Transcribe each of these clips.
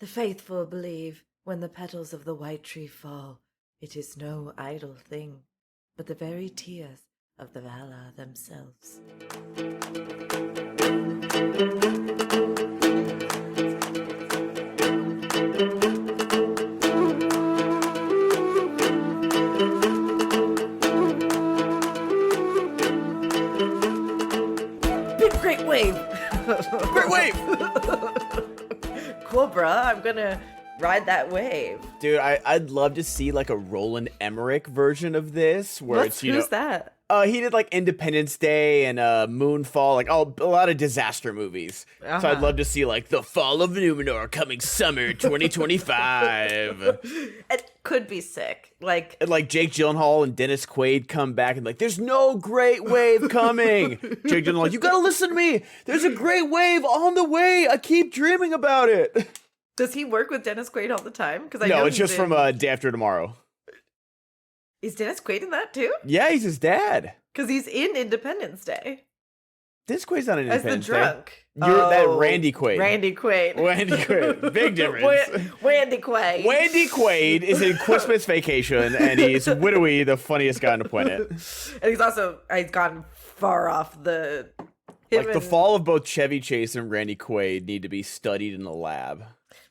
The faithful believe when the petals of the white tree fall, it is no idle thing, but the very tears of the Vala themselves. Great wave! Great wave! Cool, bruh. I'm gonna ride that wave. Dude, I'd love to see like a Roland Emmerich version of this, where Who's that? He did like Independence Day and Moonfall, like a lot of disaster movies. So I'd love to see like The Fall of Numenor coming summer 2025. It could be sick. And like Jake Gyllenhaal and Dennis Quaid come back and like, there's no great wave coming. Jake Gyllenhaal, you gotta listen to me. There's a great wave on the way. I keep dreaming about it. Does he work with Dennis Quaid all the time? Because No, it's just from Day After Tomorrow. Is Dennis Quaid in that too? Yeah, he's his dad. Because he's in Independence Day. Dennis Quaid's not in Independence Day. As the drunk. You're that Randy Quaid. Randy Quaid. Randy Quaid. Big difference. Randy Quaid. Randy Quaid is in Christmas Vacation, and he's widowy, the funniest guy on the planet. And he's gone far off the... The fall of both Chevy Chase and Randy Quaid need to be studied in the lab.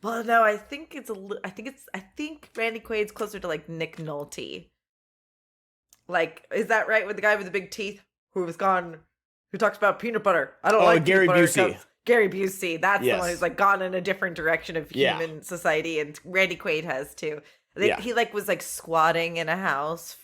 Well, no, I think Randy Quaid's closer to like Nick Nolte. Like, is that right? With the guy with the big teeth who talks about peanut butter. I don't like Gary peanut butter. Busey. Gary Busey. That's Yes. the one who's like gone in a different direction of human society, and Randy Quaid has too. He was like squatting in a house.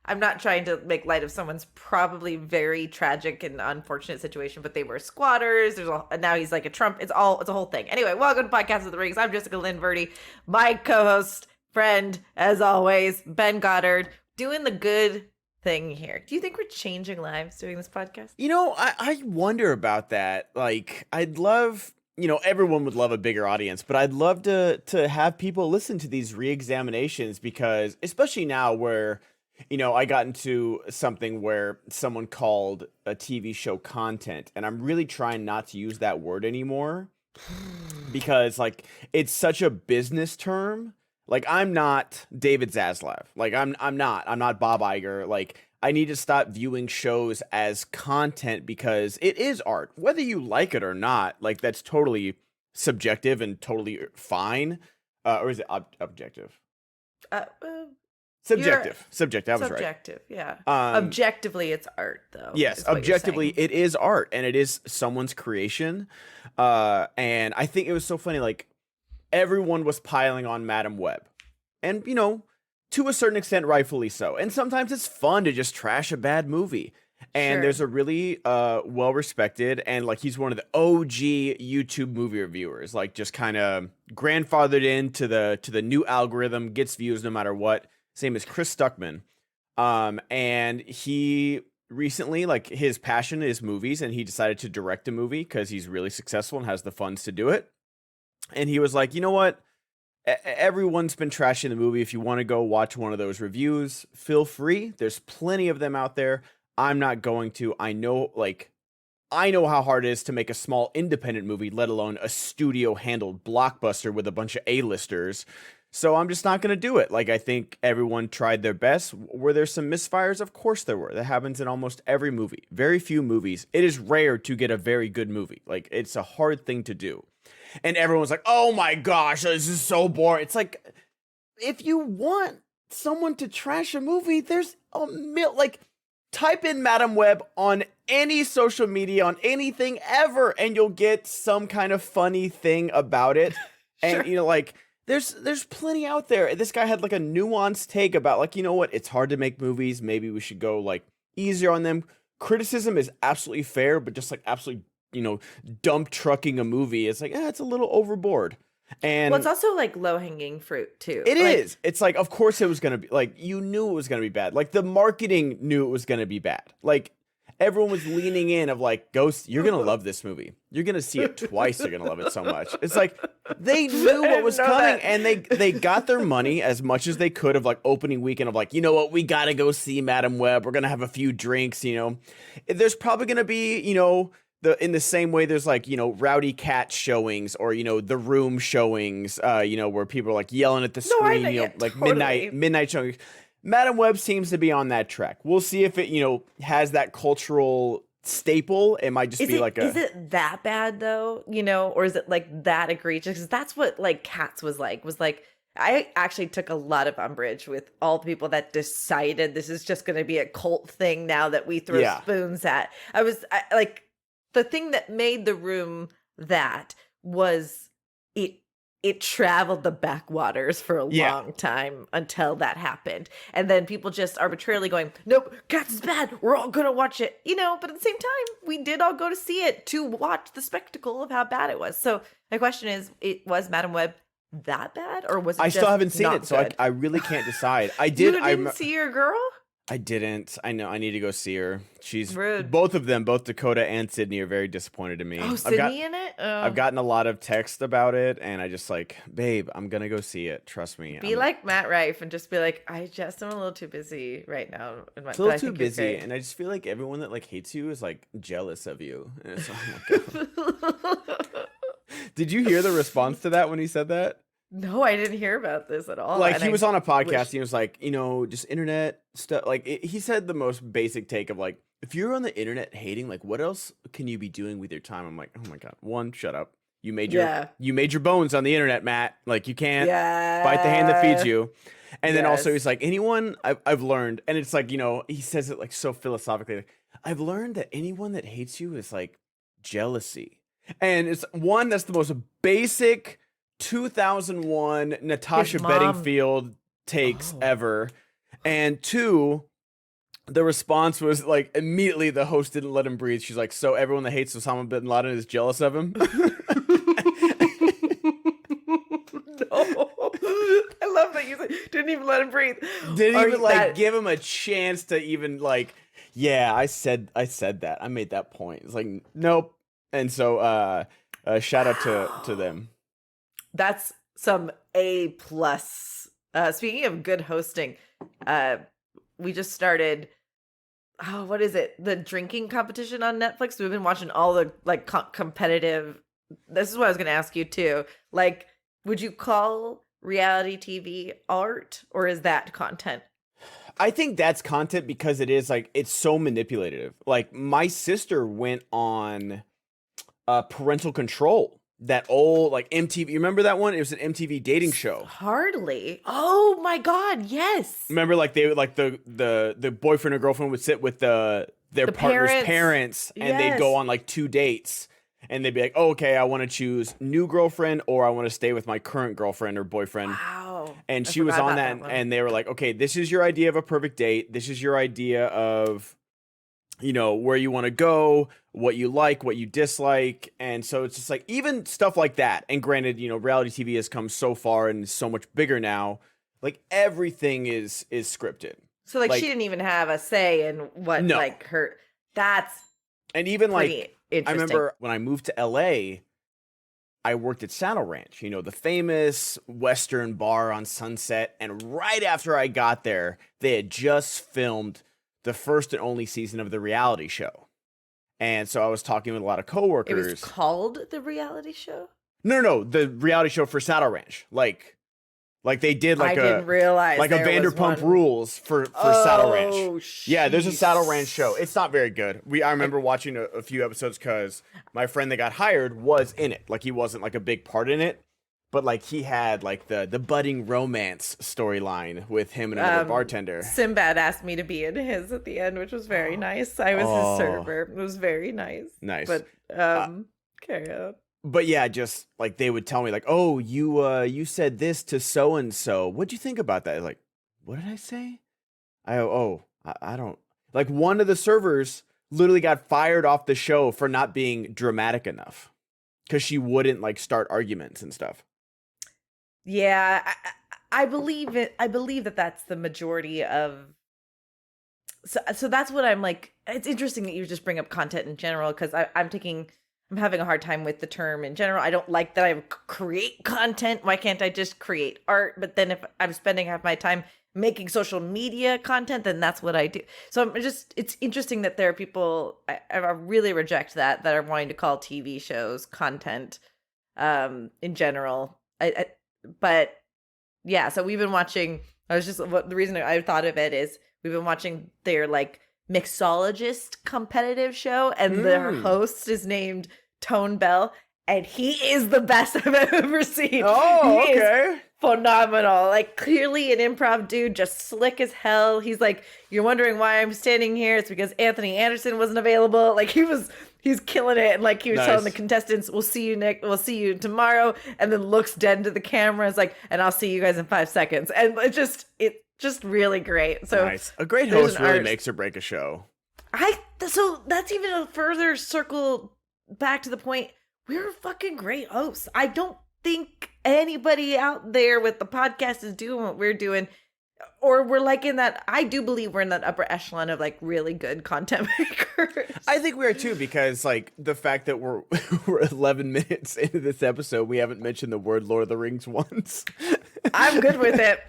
I'm not trying to make light of someone's probably very tragic and unfortunate situation, but they were squatters. And now he's like a Trump. It's a whole thing. Anyway, welcome to Podcast of the Rings. I'm Jessica Lynn Verdi. My co-host, friend, as always, Ben Goddard, doing the good thing here. Do you think we're changing lives doing this podcast? I wonder about that. Like, I'd love, everyone would love a bigger audience, but I'd love to have people listen to these re-examinations, because especially now where, I got into something where someone called a TV show content, and I'm really trying not to use that word anymore because like it's such a business term. Like, I'm not David Zaslav. Like, I'm not Bob Iger. Like, I need to stop viewing shows as content, because it is art. Whether you like it or not, like, that's totally subjective and totally fine. Or is it objective? Subjective. Subjective. I was right. Subjective, yeah. Objectively, it's art, though. Yes, objectively, it is art, and it is someone's creation. And I think it was so funny, like, everyone was piling on Madam Web. And, to a certain extent, rightfully so. And sometimes it's fun to just trash a bad movie. And there's a really well-respected, and, like, he's one of the OG YouTube movie reviewers. Like, just kind of grandfathered into the new algorithm, gets views no matter what. His name is Chris Stuckman. And he recently, like, his passion is movies, and he decided to direct a movie because he's really successful and has the funds to do it. And he was like, you know what? Everyone's been trashing the movie. If you want to go watch one of those reviews, feel free. There's plenty of them out there. I'm not going to. I know how hard it is to make a small independent movie, let alone a studio-handled blockbuster with a bunch of A-listers. So I'm just not going to do it. Like, I think everyone tried their best. Were there some misfires? Of course there were. That happens in almost every movie. Very few movies. It is rare to get a very good movie. Like, it's a hard thing to do. And everyone's like, oh my gosh, this is so boring. It's like, if you want someone to trash a movie, there's type in Madam Web on any social media, on anything ever, and you'll get some kind of funny thing about it. And, there's plenty out there. This guy had like a nuanced take about, like, it's hard to make movies. Maybe we should go like easier on them. Criticism is absolutely fair, but just like absolutely, dump trucking a movie, it's like, it's a little overboard. And it's also like low-hanging fruit too. It is. It's like, of course it was going to be, like, you knew it was going to be bad. Like, the marketing knew it was going to be bad. Like, everyone was leaning in of like, Ghost, you're going to love this movie. You're going to see it twice. You're going to love it so much. It's like, they knew what was coming, and they got their money as much as they could of like opening weekend of like, you know what, we got to go see Madam Web. We're going to have a few drinks, There's probably going to be, in the same way there's like, Rowdy Cat showings or, The Room showings, where people are like yelling at the screen, like totally. midnight showings. Madam Web seems to be on that track. We'll see if it, has that cultural staple. It might just be is it that bad though? Or is it like that egregious? Because that's what like Cats was like I actually took a lot of umbrage with all the people that decided this is just going to be a cult thing now that we throw spoons at. The thing that made The Room that was it traveled the backwaters for a long time until that happened. And then people just arbitrarily going, nope, Cats is bad. We're all going to watch it. But at the same time, we did all go to see it to watch the spectacle of how bad it was. So my question is, was Madam Web that bad, or was it I still haven't seen it, so I really can't decide. I did. You didn't see your girl? I didn't. I know. I need to go see her. She's rude. Both of them, both Dakota and Sydney, are very disappointed in me. Oh, Sydney in it? Oh. I've gotten a lot of text about it, and I just like, babe, I'm gonna go see it. Trust me. Be like Matt Rife and just be like, I just am a little too busy right now. A little too busy, and I just feel like everyone that like hates you is like jealous of you. And it's Did you hear the response to that when he said that? No, I didn't hear about this at all. Like, he was on a podcast, and he was like, just internet stuff. Like, he said the most basic take of, like, if you're on the internet hating, like, what else can you be doing with your time? I'm like, oh my God. One, shut up. You made your bones on the internet, Matt. Like, you can't bite the hand that feeds you. And then also he's like, anyone I've learned, and it's like, he says it like so philosophically, like, I've learned that anyone that hates you is like jealousy. And it's one, that's the most basic 2001 Natasha Bedingfield takes ever. And two, the response was like immediately the host didn't let him breathe. She's like, so everyone that hates Osama bin Laden is jealous of him? No. I love that you didn't even let him breathe. Didn't even like give him a chance to even like, yeah, I said that. I made that point. It's like, nope. And so shout out to them. That's some A+. Speaking of good hosting, we just started, what is it? The drinking competition on Netflix. We've been watching all the like competitive. This is what I was going to ask you too. Like, would you call reality TV art, or is that content? I think that's content because it is like, it's so manipulative. Like, my sister went on Parental Control. That old like MTV, you remember that one? It was an MTV dating show. Hardly. Oh my God, yes. Remember, like they would like the boyfriend or girlfriend would sit with their partner's parents, and they'd go on like 2 dates, and they'd be like, oh, okay, I want to choose new girlfriend, or I want to stay with my current girlfriend or boyfriend. Wow. And she was on that and they were like, okay, this is your idea of a perfect date. This is your idea of, where you want to go, what you like, what you dislike. And so it's just like, even stuff like that. And granted, reality TV has come so far and is so much bigger now. Like, everything is scripted. So like she didn't even have a say in what like her, that's and even like, I remember when I moved to LA, I worked at Saddle Ranch, the famous Western bar on Sunset. And right after I got there, they had just filmed the first and only season of the reality show. And so I was talking with a lot of coworkers. It was called the reality show? No, the reality show for Saddle Ranch. Like they did like I didn't realize like a Vanderpump Rules for Saddle Ranch. Yeah, there's a Saddle Ranch show. It's not very good. I remember watching a few episodes because my friend that got hired was in it. Like, he wasn't like a big part in it, but like he had like the budding romance storyline with him and another bartender. Sinbad asked me to be in his at the end, which was very nice. I was his server. It was very nice. Nice. But carry on. But yeah, just like they would tell me like, oh, you said this to so and so. What'd you think about that? Like, what did I say? I don't like, one of the servers literally got fired off the show for not being dramatic enough because she wouldn't like start arguments and stuff. Yeah, I believe it. I believe that that's the majority of. So that's what I'm like. It's interesting that you just bring up content in general, because I'm taking I'm having a hard time with the term in general. I don't like that I create content. Why can't I just create art? But then if I'm spending half my time making social media content, then that's what I do. So it's interesting that there are people, I really reject that are wanting to call TV shows content in general. But yeah, so we've been watching, the reason I thought of it is we've been watching their like mixologist competitive show, and their host is named Tone Bell, and he is the best I've ever seen. Oh, okay. Phenomenal. Like, clearly an improv dude, just slick as hell. He's like, you're wondering why I'm standing here? It's because Anthony Anderson wasn't available. Like, he's killing it. And like, he was telling the contestants, we'll see you tomorrow. And then looks dead into the camera. It's like, and I'll see you guys in 5 seconds. And it's just really great. So nice. A great host really makes or break a show. So that's even a further circle back to the point. We're fucking great hosts. I don't think anybody out there with the podcast is doing what we're doing, or we're like in that. I do believe we're in that upper echelon of like really good content makers. I think we are too, because like the fact that we're 11 minutes into this episode, we haven't mentioned the word Lord of the Rings once. I'm good with it.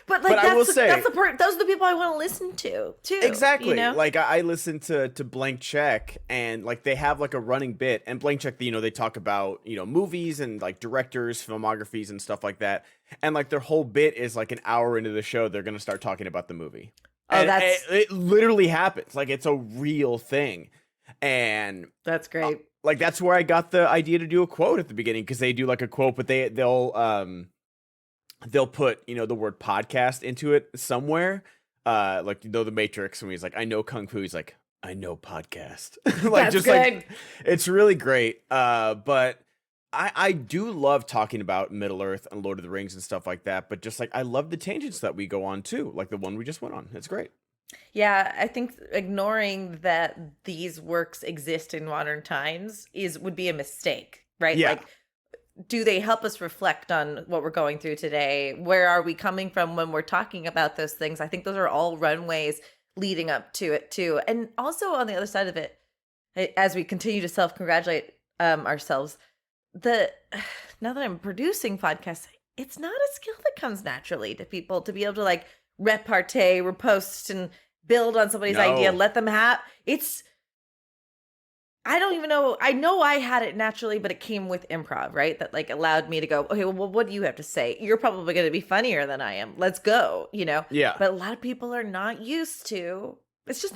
But like, I will say, that's the part. Those are the people I want to listen to too. Exactly. You know? Like I listen to Blank Check, and like they have like a running bit, and Blank Check, they talk about movies and like directors, filmographies, and stuff like that. And like their whole bit is like an hour into the show, they're gonna start talking about the movie. Oh, and it literally happens. Like, it's a real thing, and that's great. Like, that's where I got the idea to do a quote at the beginning, because they do like a quote, but they'll put the word podcast into it somewhere, like the Matrix, when he's like, I know kung fu, he's like, I know podcast. Like, that's just good. Like, it's really great. But I do love talking about Middle Earth and Lord of the Rings and stuff like that, but just like, I love the tangents that we go on too, like the one we just went on. It's great. Yeah, I think ignoring that these works exist in modern times would be a mistake, right? Yeah. Like, do they help us reflect on what we're going through today? Where are we coming from when we're talking about those things? I think those are all runways leading up to it too. And also on the other side of it, as we continue to self-congratulate ourselves, now that I'm producing podcasts, it's not a skill that comes naturally to people to be able to like repartee, repost, and build on somebody's idea, let them have I don't even know. I know I had it naturally, but it came with improv, right? That like allowed me to go, okay, well, what do you have to say? You're probably going to be funnier than I am. Let's go, Yeah. But a lot of people are not used to. It's just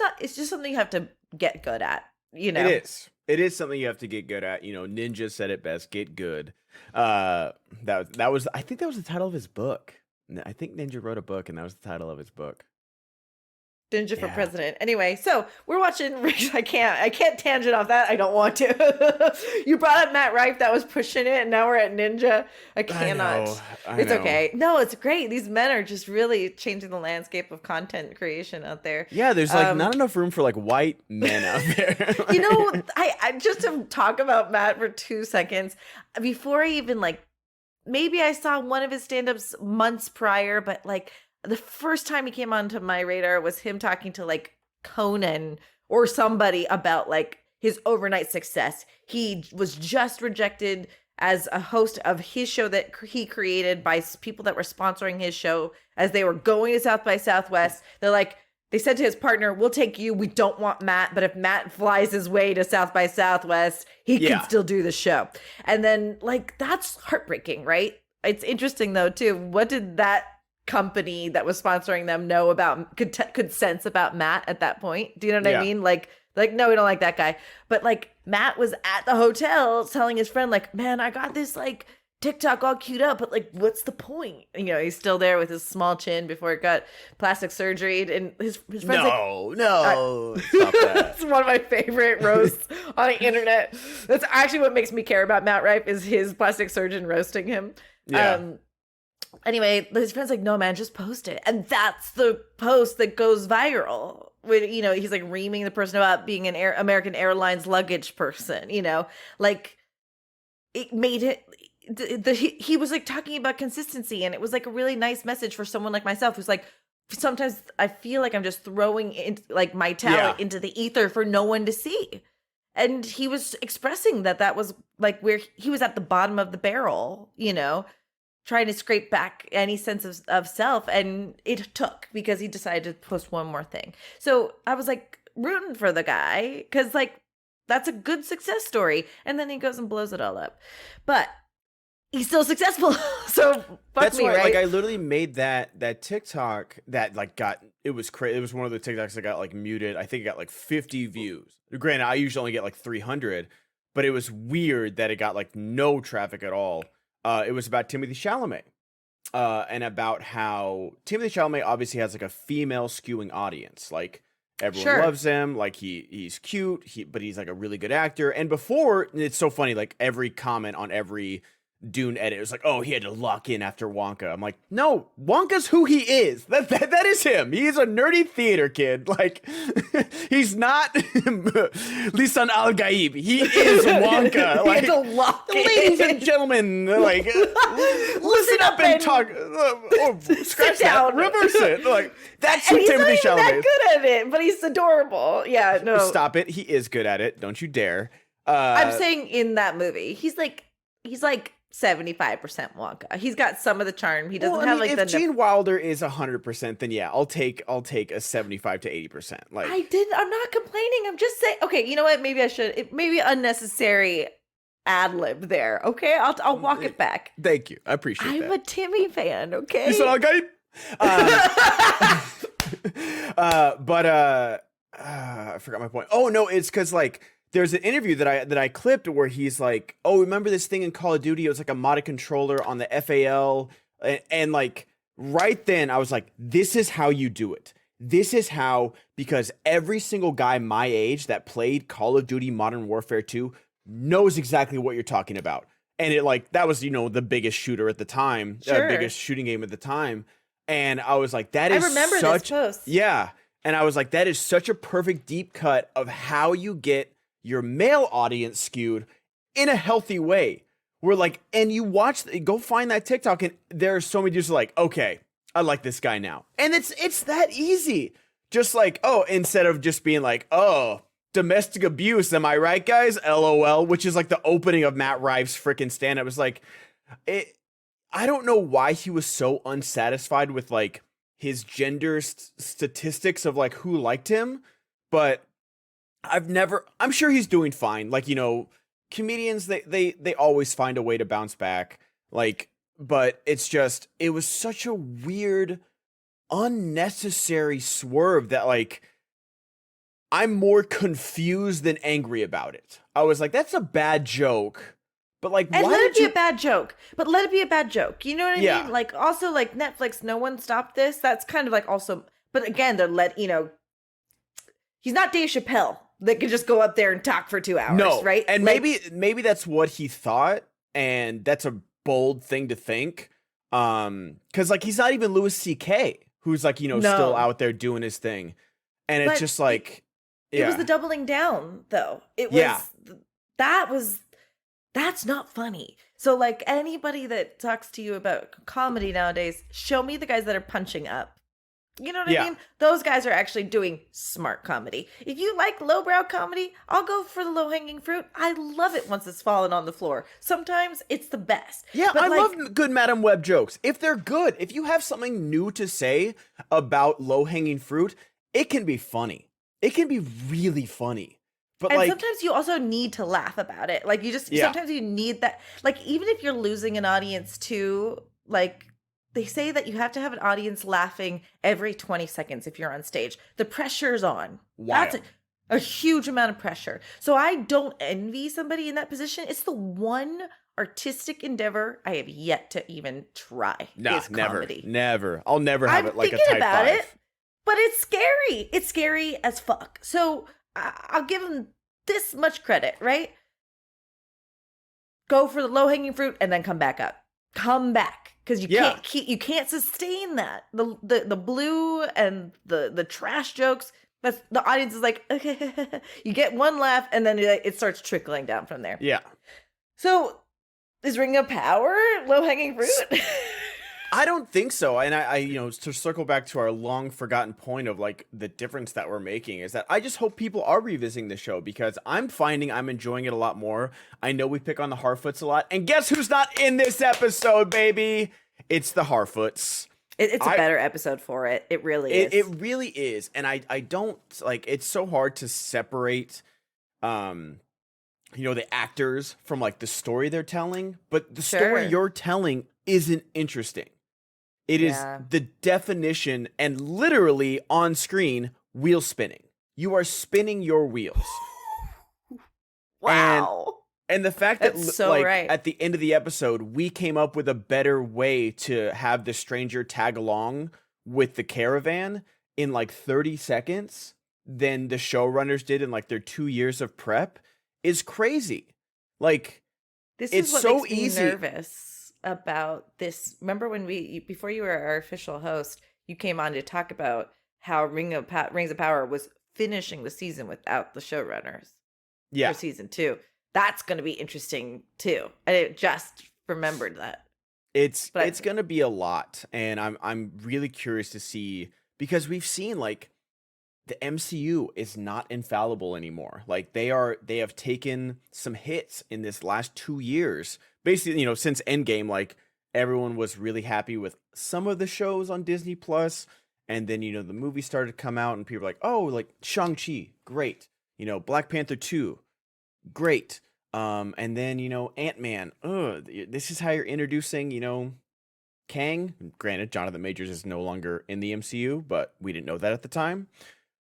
something you have to get good at, It is. It is something you have to get good at. Ninja said it best, get good. That was, I think that was the title of his book. I think Ninja wrote a book, and that was the title of his book. Ninja for president. Anyway, so we're watching. I can't tangent off that. I don't want to. You brought up Matt Rife, that was pushing it, and now we're at Ninja. I cannot. I know. Okay. No, it's great. These men are just really changing the landscape of content creation out there. Yeah, there's like not enough room for like white men out there. I just to talk about Matt for 2 seconds before I even maybe I saw one of his stand-ups months prior, but like, the first time he came onto my radar was him talking to like Conan or somebody about like his overnight success. He was just rejected as a host of his show that he created by people that were sponsoring his show as they were going to South by Southwest. They said to his partner, we'll take you. We don't want Matt, but if Matt flies his way to South by Southwest, he can still do the show. And then that's heartbreaking, right? It's interesting though, too. What did that company that was sponsoring them know about, could sense about Matt at that point? Do you know what I mean? Like, no, we don't like that guy. But Matt was at the hotel telling his friend, man, I got this TikTok all queued up, but what's the point? He's stitle there with his small chin before it got plastic surgery, and his friend's stop that. It's one of my favorite roasts on the internet. That's actually what makes me care about Matt Rife, is his plastic surgeon roasting him. Anyway, his friend's no, man, just post it. And that's the post that goes viral. When, he's reaming the person about being an American Airlines luggage person, it made it, he was talking about consistency. And it was a really nice message for someone like myself, who's sometimes I feel like I'm just throwing in, my talent into the ether for no one to see. And he was expressing that was like where he was at the bottom of the barrel, you know, trying to scrape back any sense of self. And it took, because he decided to post one more thing. So I was like rooting for the guy, because like that's a good success story. And then he goes and blows it all up. But he's still successful. So fuck that's me, why, right? like, I literally made that TikTok that like it was crazy. It was one of the TikToks that got like muted. I think it got like 50 views. Granted, I usually only get like 300, but it was weird that it got like no traffic at all. It was about Timothée Chalamet, and about how Timothée Chalamet obviously has like a female skewing audience. Like everyone loves him. Like he's cute. But he's like a really good actor. And before, it's so funny. Like every comment on every Dune edit, it was like, oh, he had to lock in after Wonka. I'm like, no, Wonka's who he is. That is him. He is a nerdy theater kid. Like, he's not Lisan Al Gaib. He is Wonka. Like, ladies and gentlemen, like, listen up and talk. Scratch that. Reverse it. Like, that's who Timothée Chalamet is. He's not even that good at it, but he's adorable. Yeah, no. Stop it. He is good at it. Don't you dare. I'm saying in that movie, he's like 75% Wonka. He's got some of the charm. He doesn't have like if Gene Wilder is 100%, then yeah, I'll take a 75 to 80%. Like I'm not complaining. I'm just saying. Okay, you know what? Maybe I should. It may be unnecessary ad lib there. Okay, I'll walk it back. Thank you. I appreciate that. I'm a Timmy fan. Okay. You said okay. I forgot my point. Oh no, it's because like. There's an interview that I clipped where he's like, "Oh, remember this thing in Call of Duty? It was like a modded controller on the FAL," and like right then I was like, "This is how you do it. This is how," because every single guy my age that played Call of Duty Modern Warfare 2 knows exactly what you're talking about, and it like that was the biggest shooter at the time, biggest shooting game at the time, and I was like, "That is I remember such this post. Yeah," and I was like, "That is such a perfect deep cut of how you get your male audience skewed in a healthy way." We're like, and you go find that TikTok, and there are so many dudes like, okay, I like this guy now. And it's that easy. Just like, oh, instead of just being like, oh, domestic abuse, am I right, guys? LOL, which is like the opening of Matt Rive's freaking stand-up. It's like, I don't know why he was so unsatisfied with like his gender statistics of like who liked him, but I'm sure he's doing fine. Like, comedians, they always find a way to bounce back. Like, but it was such a weird, unnecessary swerve that like, I'm more confused than angry about it. I was like, that's a bad joke. But like, and let it be a bad joke. But let it be a bad joke. You know what I mean? Like, also like Netflix, no one stopped this. That's kind of like also, but again, he's not Dave Chappelle. That could just go up there and talk for 2 hours, right? And like, maybe that's what he thought, and that's a bold thing to think. Because like he's not even Louis C.K., who's like still out there doing his thing, and it's just like it was the doubling down, though. It was that's not funny. So like anybody that talks to you about comedy nowadays, show me the guys that are punching up. You know what I mean? Those guys are actually doing smart comedy. If you like lowbrow comedy, I'll go for the low-hanging fruit. I love it once it's fallen on the floor. Sometimes it's the best. Yeah, but I love good Madam Web jokes. If they're good, if you have something new to say about low-hanging fruit, it can be funny. It can be really funny. But sometimes you also need to laugh about it. Like sometimes you need that. Like even if you're losing an audience too, like they say that you have to have an audience laughing every 20 seconds if you're on stage. The pressure's on. Wild. That's a huge amount of pressure. So I don't envy somebody in that position. It's the one artistic endeavor I have yet to even try. No, never. I'll never have it like a type about 5. It, but it's scary. It's scary as fuck. So I'll give him this much credit, right? Go for the low-hanging fruit and then come back up. Come back. Because you can't sustain that. The blue and the trash jokes, that's the audience is like, okay. You get one laugh and then it starts trickling down from there. Yeah. So is Ring of Power low-hanging fruit? I don't think so. And I, to circle back to our long forgotten point of like the difference that we're making is that I just hope people are revisiting the show because I'm finding I'm enjoying it a lot more. I know we pick on the Harfoots a lot. And guess who's not in this episode, baby? It's the Harfoots. It's a better episode for it. It really is. It really is. And I don't like, it's so hard to separate, the actors from like the story they're telling, but the story you're telling isn't interesting. It is the definition and literally on screen wheel spinning. You are spinning your wheels. Wow. And the fact that at the end of the episode, we came up with a better way to have the stranger tag along with the caravan in like 30 seconds than the showrunners did in like their 2 years of prep is crazy. Like, this is what so makes me nervous about this. Remember when before you were our official host, you came on to talk about how Rings of Power was finishing the season without the showrunners. Yeah. For season 2. That's going to be interesting too. I just remembered that. It's going to be a lot, and I'm really curious to see because we've seen like the MCU is not infallible anymore. Like they have taken some hits in this last 2 years. Basically, since Endgame, like everyone was really happy with some of the shows on Disney Plus, and then the movie started to come out, and people were like, oh, like Shang-Chi, great. Black Panther 2. Great. And then, Ant-Man. This is how you're introducing, Kang. Granted, Jonathan Majors is no longer in the MCU, but we didn't know that at the time.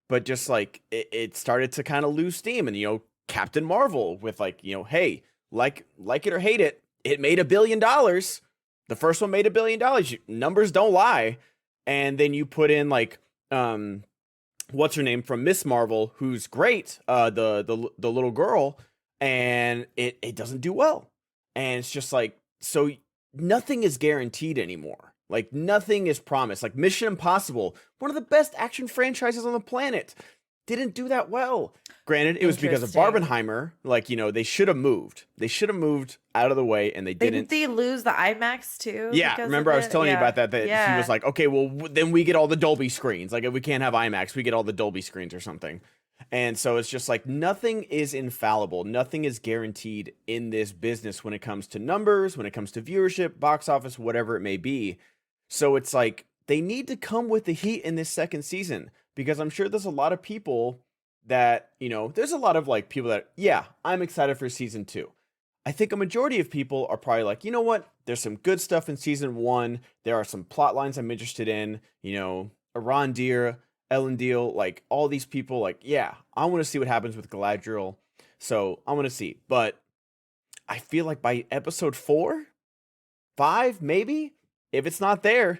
But just like it started to kind of lose steam, and Captain Marvel with like, hey, like it or hate it, it made $1 billion. The first one made $1 billion. Numbers don't lie. And then you put in like what's her name from Miss Marvel, who's great, the little girl, and it doesn't do well. And it's just like, so nothing is guaranteed anymore. Like nothing is promised. Like Mission Impossible, one of the best action franchises on the planet, didn't do that well. Granted, it was because of Barbenheimer. Like, they should have moved. They should have moved out of the way, and they didn't. Didn't they lose the IMAX too? Yeah, remember I was telling you about that he was like, okay, well, then we get all the Dolby screens. Like, if we can't have IMAX, we get all the Dolby screens or something. And so it's just like nothing is infallible. Nothing is guaranteed in this business when it comes to numbers, when it comes to viewership, box office, whatever it may be. So it's like they need to come with the heat in this second season, because I'm sure there's a lot of people that, there's a lot of like people that, yeah, I'm excited for season 2. I think a majority of people are probably like, you know what? There's some good stuff in season 1. There are some plot lines I'm interested in, Arondir, Arondir, like all these people, like, yeah, I want to see what happens with Galadriel. So I want to see, but I feel like by episode 4, 5, maybe, if it's not there,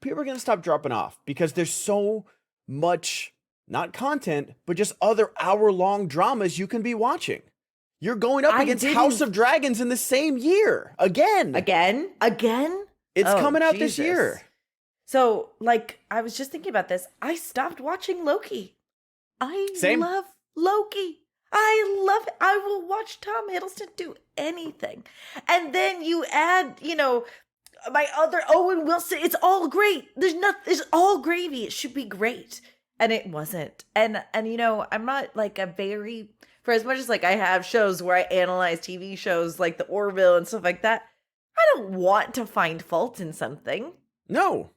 people are going to stop dropping off because there's so much, not content, but just other hour-long dramas you can be watching. You're going up against House of Dragons in the same year. Again? It's coming out this year. So, like, I was just thinking about this. I stopped watching Loki. I love Loki. I love it. I will watch Tom Hiddleston do anything. And then you add, my other Owen Wilson. It's all great. It's all gravy. It should be great. And it wasn't. And I'm not like for as much as like I have shows where I analyze TV shows like The Orville and stuff like that, I don't want to find fault in something. No.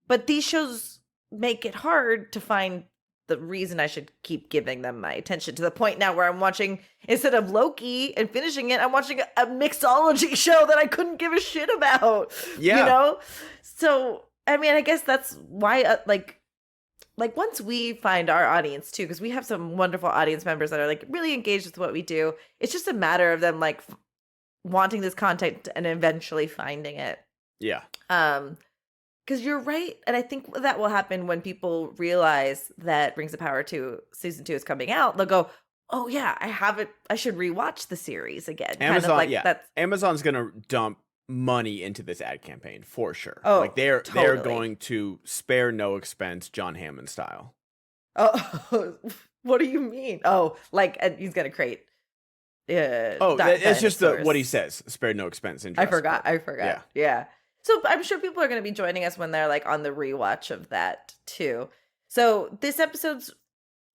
But these shows make it hard to find the reason I should keep giving them my attention, to the point now where I'm watching, instead of Loki and finishing it, I'm watching a mixology show that I couldn't give a shit about. Yeah. So, I mean, I guess that's why, like once we find our audience too, because we have some wonderful audience members that are like really engaged with what we do. It's just a matter of them like wanting this content and eventually finding it. Yeah. Because you're right. And I think that will happen when people realize that Rings of Power 2 season 2 is coming out. They'll go, oh yeah, I have it. I should rewatch the series again. Amazon, Amazon's going to dump money into this ad campaign for sure. Oh, like they're going to spare no expense, John Hammond style. Oh, what do you mean? Oh, like he's going to create. It's just what he says. Spare no expense. I forgot. Yeah. So I'm sure people are going to be joining us when they're like on the rewatch of that too. So this episode's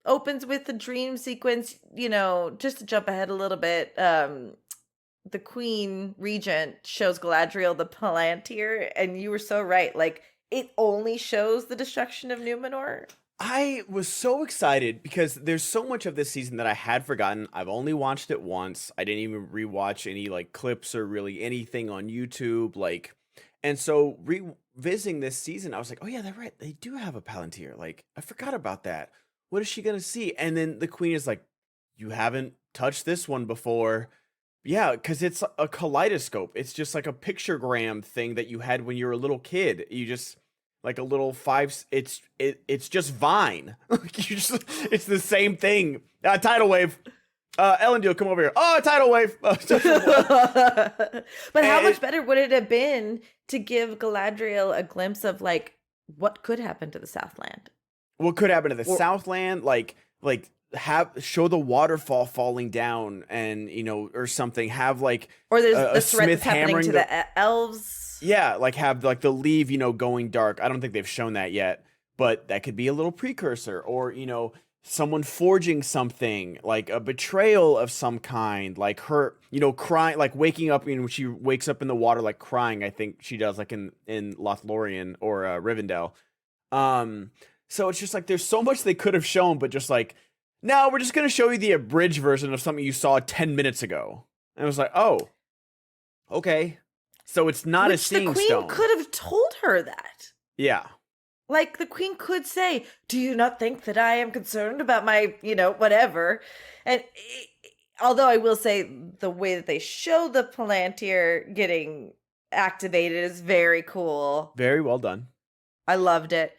opens with the dream sequence, you know, just to jump ahead a little bit. The Queen Regent shows Galadriel the Palantir, and you were so right. Like, it only shows the destruction of Numenor. I was so excited because there's so much of this season that I had forgotten. I've only watched it once. I didn't even rewatch any like clips or really anything on YouTube. Like, and so revisiting this season, I was like, oh yeah, they're right. They do have a Palantir. Like, I forgot about that. What is she gonna see? And then the Queen is like, you haven't touched this one before. Yeah, because it's a kaleidoscope. It's just like a pictogram thing that you had when you were a little kid. You just like a little it's just Vine. It's the same thing. Tidal wave. Ellendale, come over here. Oh, tidal wave. But how much better would it have been to give Galadriel a glimpse of like what could happen to the Southland? What could happen to the Southland? Like show the waterfall falling down, and you know, or something. Have like, or there's a the threat smith that's happening to the elves. Yeah, like have like the leave, you know, going dark. I don't think they've shown that yet, but that could be a little precursor, or you know, someone forging something, like a betrayal of some kind, like her, you know, crying, like waking up, you know, when she wakes up in the water, like crying. I think she does, like in Lothlorien or Rivendell. So it's just like there's so much they could have shown, but just like, no, we're just gonna show you the abridged version of something you saw 10 minutes ago. And it was like, oh, okay. So it's not a seeing stone. The Queen could have told her that. Yeah. Like, the Queen could say, do you not think that I am concerned about my, you know, whatever? And although I will say the way that they show the Palantir getting activated is very cool. Very well done. I loved it.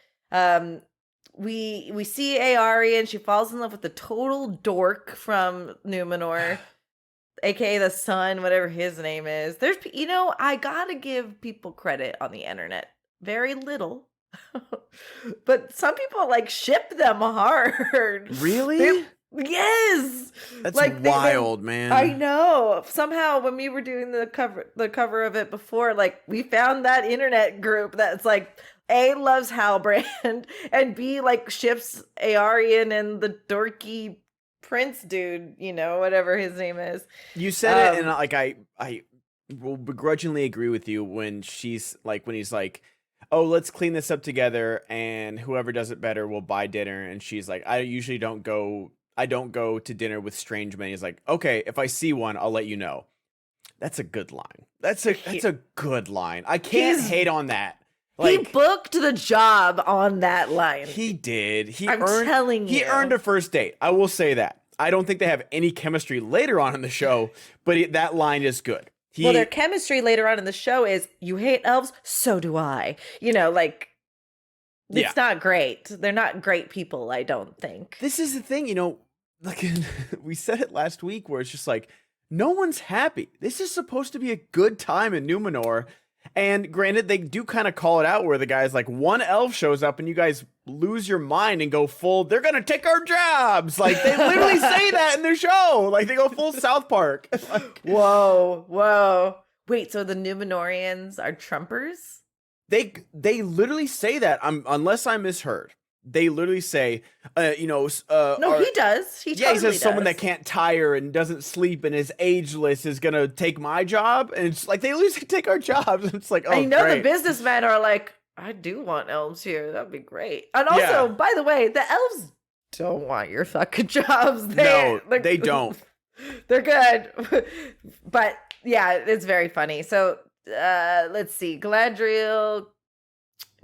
We see Arondir, she falls in love with the total dork from Numenor. AKA the son, whatever his name is. There's, you know, I gotta give people credit on the internet. Very little. But some people like ship them hard. Really? Yes. That's like, wild, man. I know. Somehow when we were doing the cover of it before, like we found that internet group that's like A, loves Halbrand, and B, like ships Arondir and the dorky prince dude, you know, whatever his name is. You said it, and like I will begrudgingly agree with you when she's like, when he's like, oh, let's clean this up together, and whoever does it better will buy dinner. And she's like, I don't go to dinner with strange men. He's like, okay, if I see one, I'll let you know. That's a good line. That's a good line. I can't hate on that. Like, he booked the job on that line. He did. I'm telling you. He earned a first date. I will say that. I don't think they have any chemistry later on in the show, but that line is good. Well, their chemistry later on in the show is, you hate elves? So do I. You know, like, it's not great. They're not great people, I don't think. This is the thing, you know, like we said it last week, where it's just like, no one's happy. This is supposed to be a good time in Numenor. And granted, they do kind of call it out where the guy's like, one elf shows up and you guys lose your mind and go full, they're going to take our jobs. Like, they literally say that in their show. Like, they go full South Park. Like, whoa. Wait, so the Numenorians are Trumpers? They literally say that, unless I misheard. They literally say, no, he does. He says does. Someone that can't tire and doesn't sleep and is ageless is gonna take my job, and it's like they literally take our jobs. It's like, oh, I know, great. the businessmen are like, I do want elves here. That'd be great. And also, by the way, the elves don't want your fucking jobs. They don't. They're good, but yeah, it's very funny. So let's see, Galadriel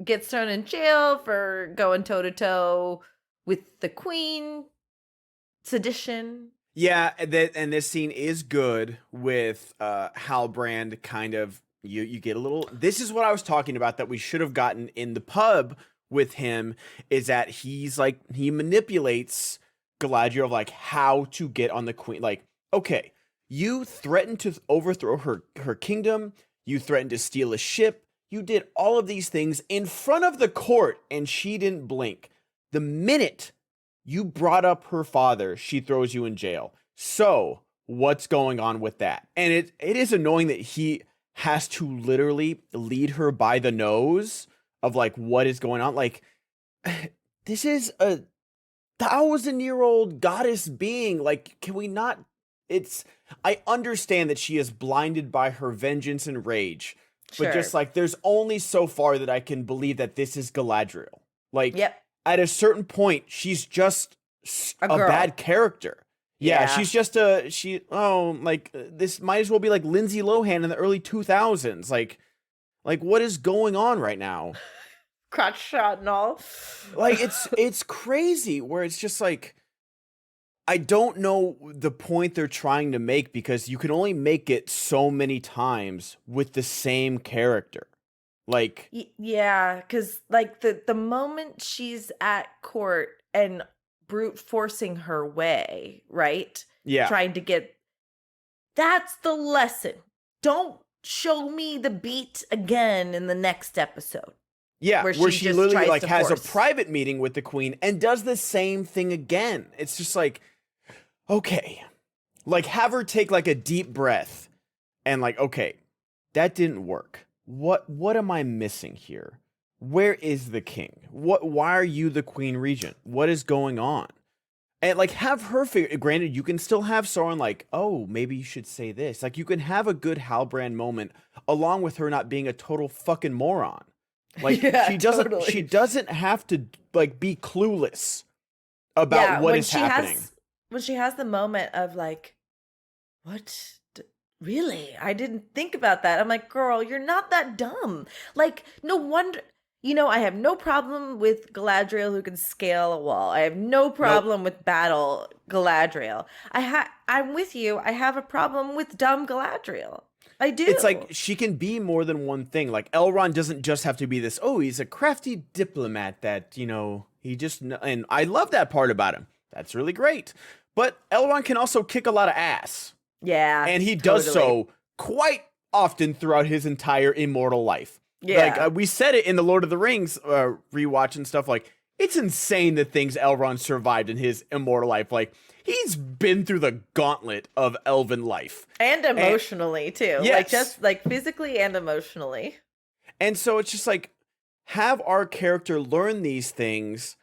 gets thrown in jail for going toe-to-toe with the Queen. Sedition. Yeah, and this scene is good with Halbrand kind of, you get a little, this is what I was talking about that we should have gotten in the pub with him, is that he's like, he manipulates Galadriel of like how to get on the Queen. Like, okay, you threatened to overthrow her kingdom, you threatened to steal a ship, you did all of these things in front of the court, and she didn't blink. The minute you brought up her father, she throws you in jail. So what's going on with that? And it is annoying that has to literally lead her by the nose of like what is going on. Like, this is a 1,000-year-old goddess being. Like, can we not? I understand that she is blinded by her vengeance and rage, but just like there's only so far that I can believe that this is Galadriel. Like, at a certain point, she's just a bad character. Yeah, she's just this might as well be like Lindsay Lohan in the early 2000s. Like what is going on right now? Crotch shot and all. Like, it's crazy where it's just like, I don't know the point they're trying to make, because you can only make it so many times with the same character. Like, yeah, because like the moment she's at court and brute forcing her way, right? Yeah. Trying to get, that's the lesson. Don't show me the beat again in the next episode. Yeah, where she literally like has a private meeting with the queen and does the same thing again. It's just like, okay, like have her take like a deep breath and like, okay, that didn't work. What am I missing here? Where is the king? Why are you the queen regent? What is going on? And like have her figure, granted, you can still have Sauron like, oh, maybe you should say this. Like you can have a good Halbrand moment along with her not being a total fucking moron. Like she doesn't have to like be clueless about what is happening. When she has the moment of like, what? Really? I didn't think about that. I'm like, girl, you're not that dumb. Like, no wonder. You know, I have no problem with Galadriel who can scale a wall. I have no problem with battle Galadriel. I'm with you. I have a problem with dumb Galadriel. I do. It's like she can be more than one thing. Like Elrond doesn't just have to be this, oh, he's a crafty diplomat that, you know, he just, and I love that part about him. That's really great. But Elrond can also kick a lot of ass. Yeah. And he does so quite often throughout his entire immortal life. Yeah. Like we said it in the Lord of the Rings rewatch and stuff. Like, it's insane the things Elrond survived in his immortal life. Like, he's been through the gauntlet of elven life. And emotionally, too. Yes. Like, just, like, physically and emotionally. And so it's just, like, have our character learn these things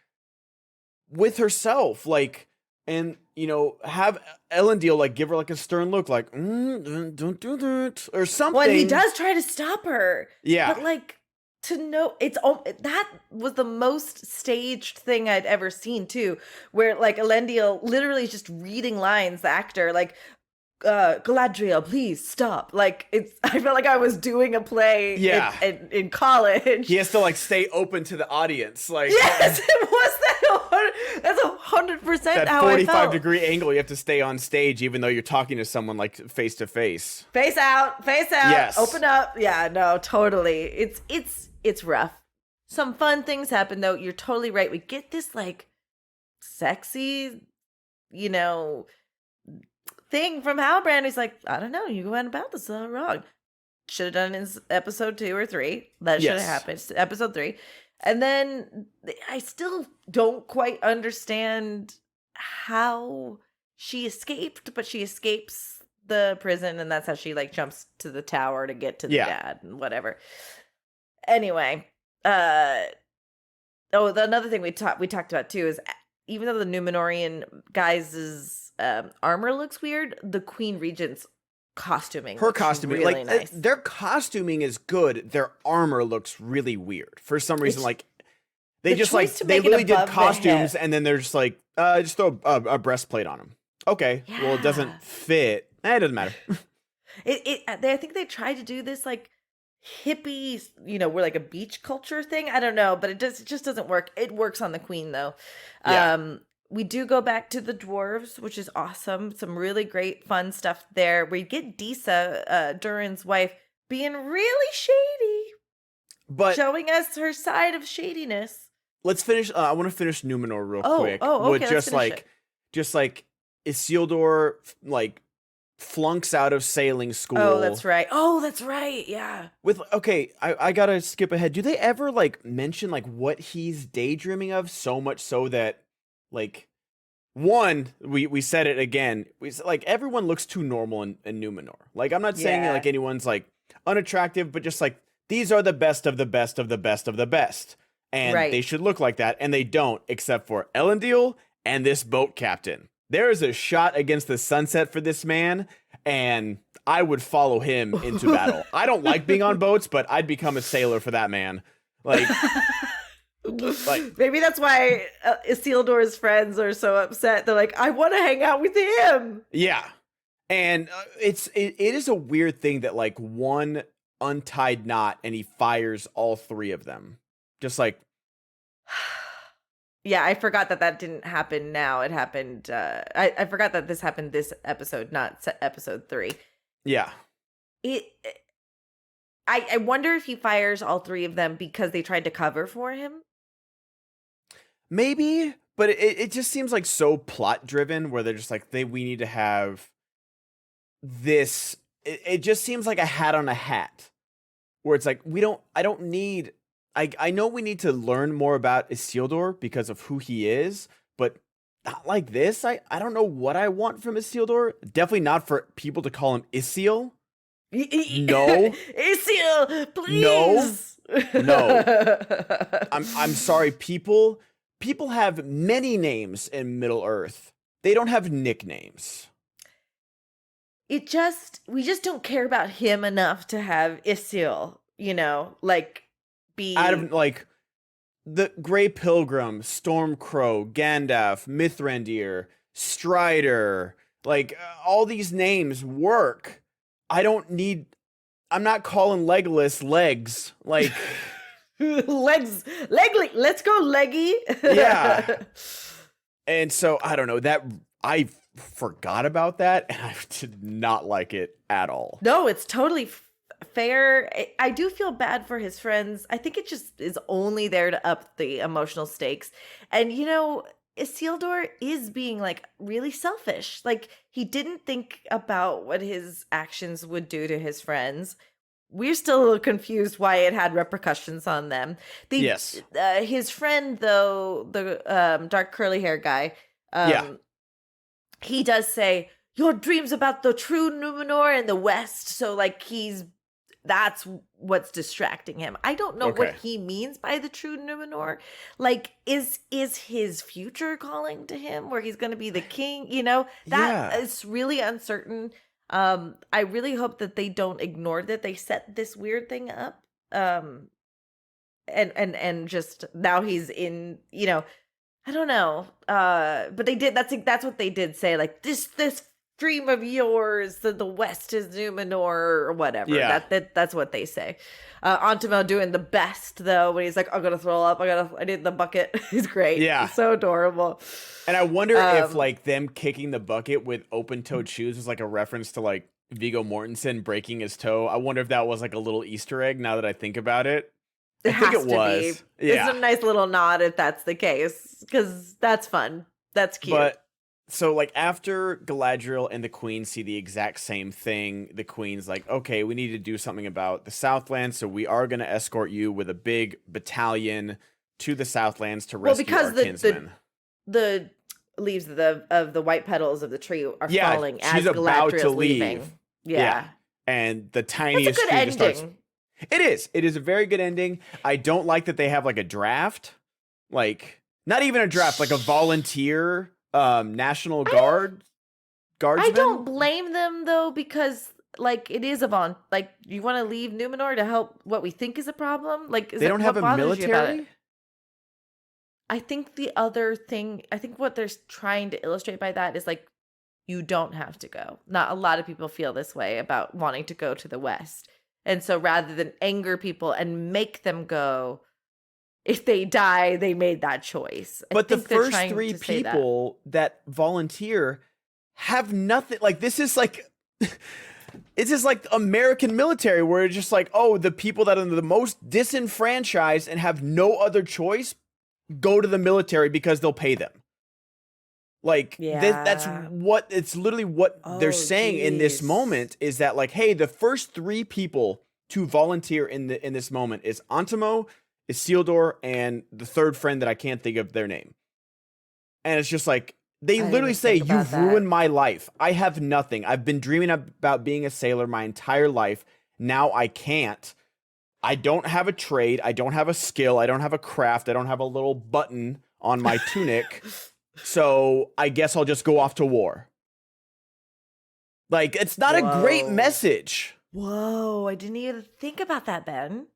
with herself. Like, and, you know, have Elendil, like, give her, like, a stern look. Like, don't do that. Or something. Well, he does try to stop her. Yeah. But, like, to know, that was the most staged thing I'd ever seen, too. Where, like, Elendil literally is just reading lines, the actor, like, Galadriel, please stop. Like, I felt like I was doing a play in college. He has to, like, stay open to the audience. Like, yes, it was that. That's 100% that how I felt. 45-degree angle you have to stay on stage even though you're talking to someone like face to face. Face out, yes. Open up. Yeah, no, totally. It's rough. Some fun things happen though. You're totally right. We get this like sexy, you know, thing from Halbrand. He's like, I don't know, you went about this all wrong. Should have done it in episode 2 or 3. That should have happened. Episode 3. And then I still don't quite understand how she escaped, but she escapes the prison, and that's how she like jumps to the tower to get to the dad and whatever. Anyway, another thing we talked about too is even though the Númenórean guys' armor looks weird, the Queen Regent's costuming. Her costuming, really like nice. Their costuming is good. Their armor looks really weird for some reason. Like they just like they literally did costumes and then they're just like just throw a breastplate on them. Okay, well it doesn't fit. It doesn't matter. I think they tried to do this like hippie, you know, we're like a beach culture thing. I don't know, but it just doesn't work. It works on the Queen though. Yeah. We do go back to the dwarves, which is awesome. Some really great fun stuff there. We get Disa, Durin's wife, being really shady, but showing us her side of shadiness. Let's finish. I want to finish Númenor real quick. Oh, okay. Just like Isildur, like flunks out of sailing school. Oh, that's right. Yeah. I gotta skip ahead. Do they ever like mention like what he's daydreaming of? So much so that. Like, one, we said it again. Like, everyone looks too normal in Númenor. Like, I'm not saying like anyone's like, unattractive, but just like, these are the best of the best of the best of the best. And they should look like that. And they don't, except for Arondir and this boat captain. There is a shot against the sunset for this man, and I would follow him into battle. I don't like being on boats, but I'd become a sailor for that man. Like maybe that's why Isildur's friends are so upset. They're like, I want to hang out with him. Yeah. And it is a weird thing that like one untied knot and he fires all three of them. Just like, yeah, I forgot that didn't happen now. It happened. I forgot that this happened this episode, not episode 3. Yeah. I wonder if he fires all three of them because they tried to cover for him. Maybe, but it just seems like so plot driven where they're just like, we need to have this. It just seems like a hat on a hat where it's like, I know we need to learn more about Isildur because of who he is, but not like this. I don't know what I want from Isildur. Definitely not for people to call him Isil. No. Isil, please. No. I'm sorry, people have many names in Middle-earth. They don't have nicknames. We just don't care about him enough to have Isil, like be out of like the Grey Pilgrim, Stormcrow, Gandalf, Mithrandir, Strider, like all these names work. I'm not calling Legolas Legs, like Legs, Leggy, let's go Leggy. Yeah. And so I don't know, that I forgot about that and I did not like it at all. No, it's totally fair. I do feel bad for his friends. I think it just is only there to up the emotional stakes. And Isildur is being like really selfish. Like he didn't think about what his actions would do to his friends. We're still a little confused why it had repercussions on them. Yes. His friend though, the dark curly hair guy, he does say, your dreams about the true Numenor in the West. So like that's what's distracting him. I don't know what he means by the true Numenor. Like, is his future calling to him where he's going to be the king? That is really uncertain. I really hope that they don't ignore that they set this weird thing up. And just now he's in, I don't know. But they did, that's what they did say. Like this dream of yours, the West is Numenor or whatever. Yeah. That's what they say. Antimo doing the best though when he's like, I'm gonna throw up. I need the bucket. He's great. Yeah, he's so adorable. And I wonder if like them kicking the bucket with open-toed shoes was like a reference to like Viggo Mortensen breaking his toe. I wonder if that was like a little Easter egg. Now that I think about it, I think it was. Yeah, it's a nice little nod if that's the case because that's fun. That's cute. But so, like, after Galadriel and the Queen see the exact same thing, the Queen's like, okay, we need to do something about the Southlands, so we are going to escort you with a big battalion to the Southlands to rescue our kinsmen. The leaves of the white petals of the tree are falling as Galadriel's leaving. Yeah. And the tiniest tree just starts... It is. It is a very good ending. I don't like that they have, like, a draft. Like, not even a draft, like a volunteer... National Guardsmen. I don't blame them though, because like it is like you want to leave Numenor to help what we think is a problem. Like they don't have a military. I think what they're trying to illustrate by that is like you don't have to go. Not a lot of people feel this way about wanting to go to the West, and so rather than anger people and make them go. If they die, they made that choice. But the first 3 people that volunteer have nothing. Like, this is like, it's just like American military where it's just like, oh, the people that are the most disenfranchised and have no other choice go to the military because they'll pay them. Like, that's what, it's literally what they're saying in this moment is that like, hey, the first 3 people to volunteer in this moment is Antimo, Isildur, and the third friend that I can't think of their name. And it's just like, they literally say, you've ruined my life. I have nothing. I've been dreaming about being a sailor my entire life, now I can't. I don't have a trade. I don't have a skill. I don't have a craft. I don't have a little button on my tunic. So I guess I'll just go off to war. Like, it's not a great message. Whoa, I didn't even think about that, Ben.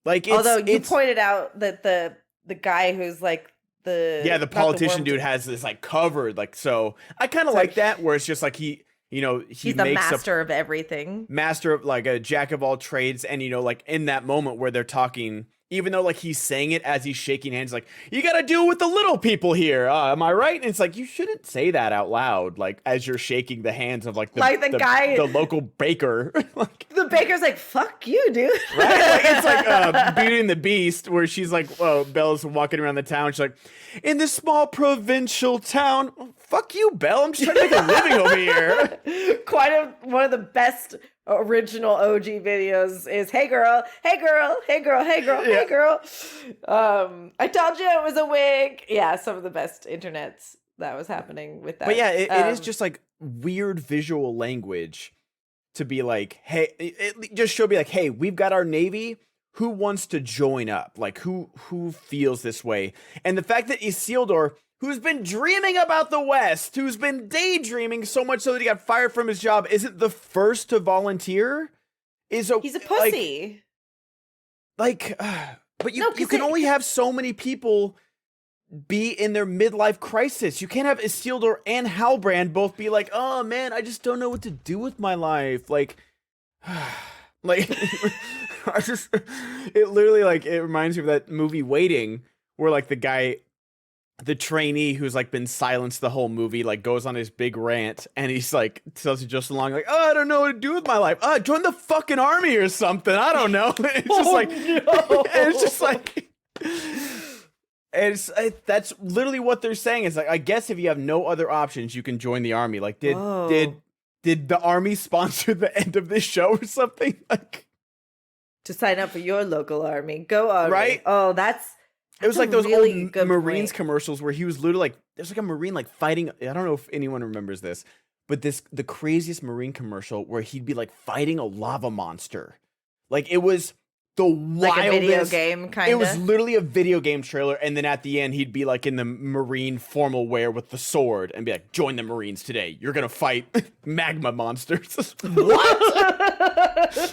Like, although you pointed out that the guy who's like the politician dude has this like covered, like, so I kind of like that, where it's just like he's the master of everything, master of, like, a jack of all trades. And like in that moment where they're talking, even though like he's saying it as he's shaking hands, like, you gotta deal with the little people here, am I right? And it's like, you shouldn't say that out loud, like, as you're shaking the hands of like the guy, the local baker. Like, the baker's like, fuck you, dude. Right? Like, it's like Beauty and the Beast, where she's like, Belle's walking around the town, she's like, in this small provincial town. Fuck you, Belle, I'm just trying to make a living over here. One of the best original OG videos is, hey girl, hey girl, hey girl, hey girl, hey girl. I told you it was a wig. Yeah, some of the best internets that was happening with that. But yeah, it is just like weird visual language to be like, hey, it just should be like, hey, we've got our Navy. Who wants to join up? Like, who feels this way? And the fact that Isildur, who's been dreaming about the West, who's been daydreaming so much so that he got fired from his job, isn't the first to volunteer. He's a pussy. But you can only have so many people be in their midlife crisis. You can't have Isildur and Halbrand both be like, oh man, I just don't know what to do with my life. Like, like, it literally, like, it reminds me of that movie Waiting, where like the trainee who's like been silenced the whole movie, like, goes on his big rant, and he's like, tells you just along, like, oh, I don't know what to do with my life. Join the fucking army or something. I don't know. It's just it's just like, that's literally what they're saying. It's like, I guess if you have no other options, you can join the army. Like, did the army sponsor the end of this show or something? Like, to sign up for your local army, go army. Right? Oh, it was like those really old Marines commercials where he was literally like, there's like a Marine like fighting. I don't know if anyone remembers this, but the craziest Marine commercial where he'd be like fighting a lava monster. Like, it was the wildest. Like a video game, kind of. It was literally a video game trailer, and then at the end he'd be like in the Marine formal wear with the sword and be like, join the Marines today. You're gonna fight magma monsters. What?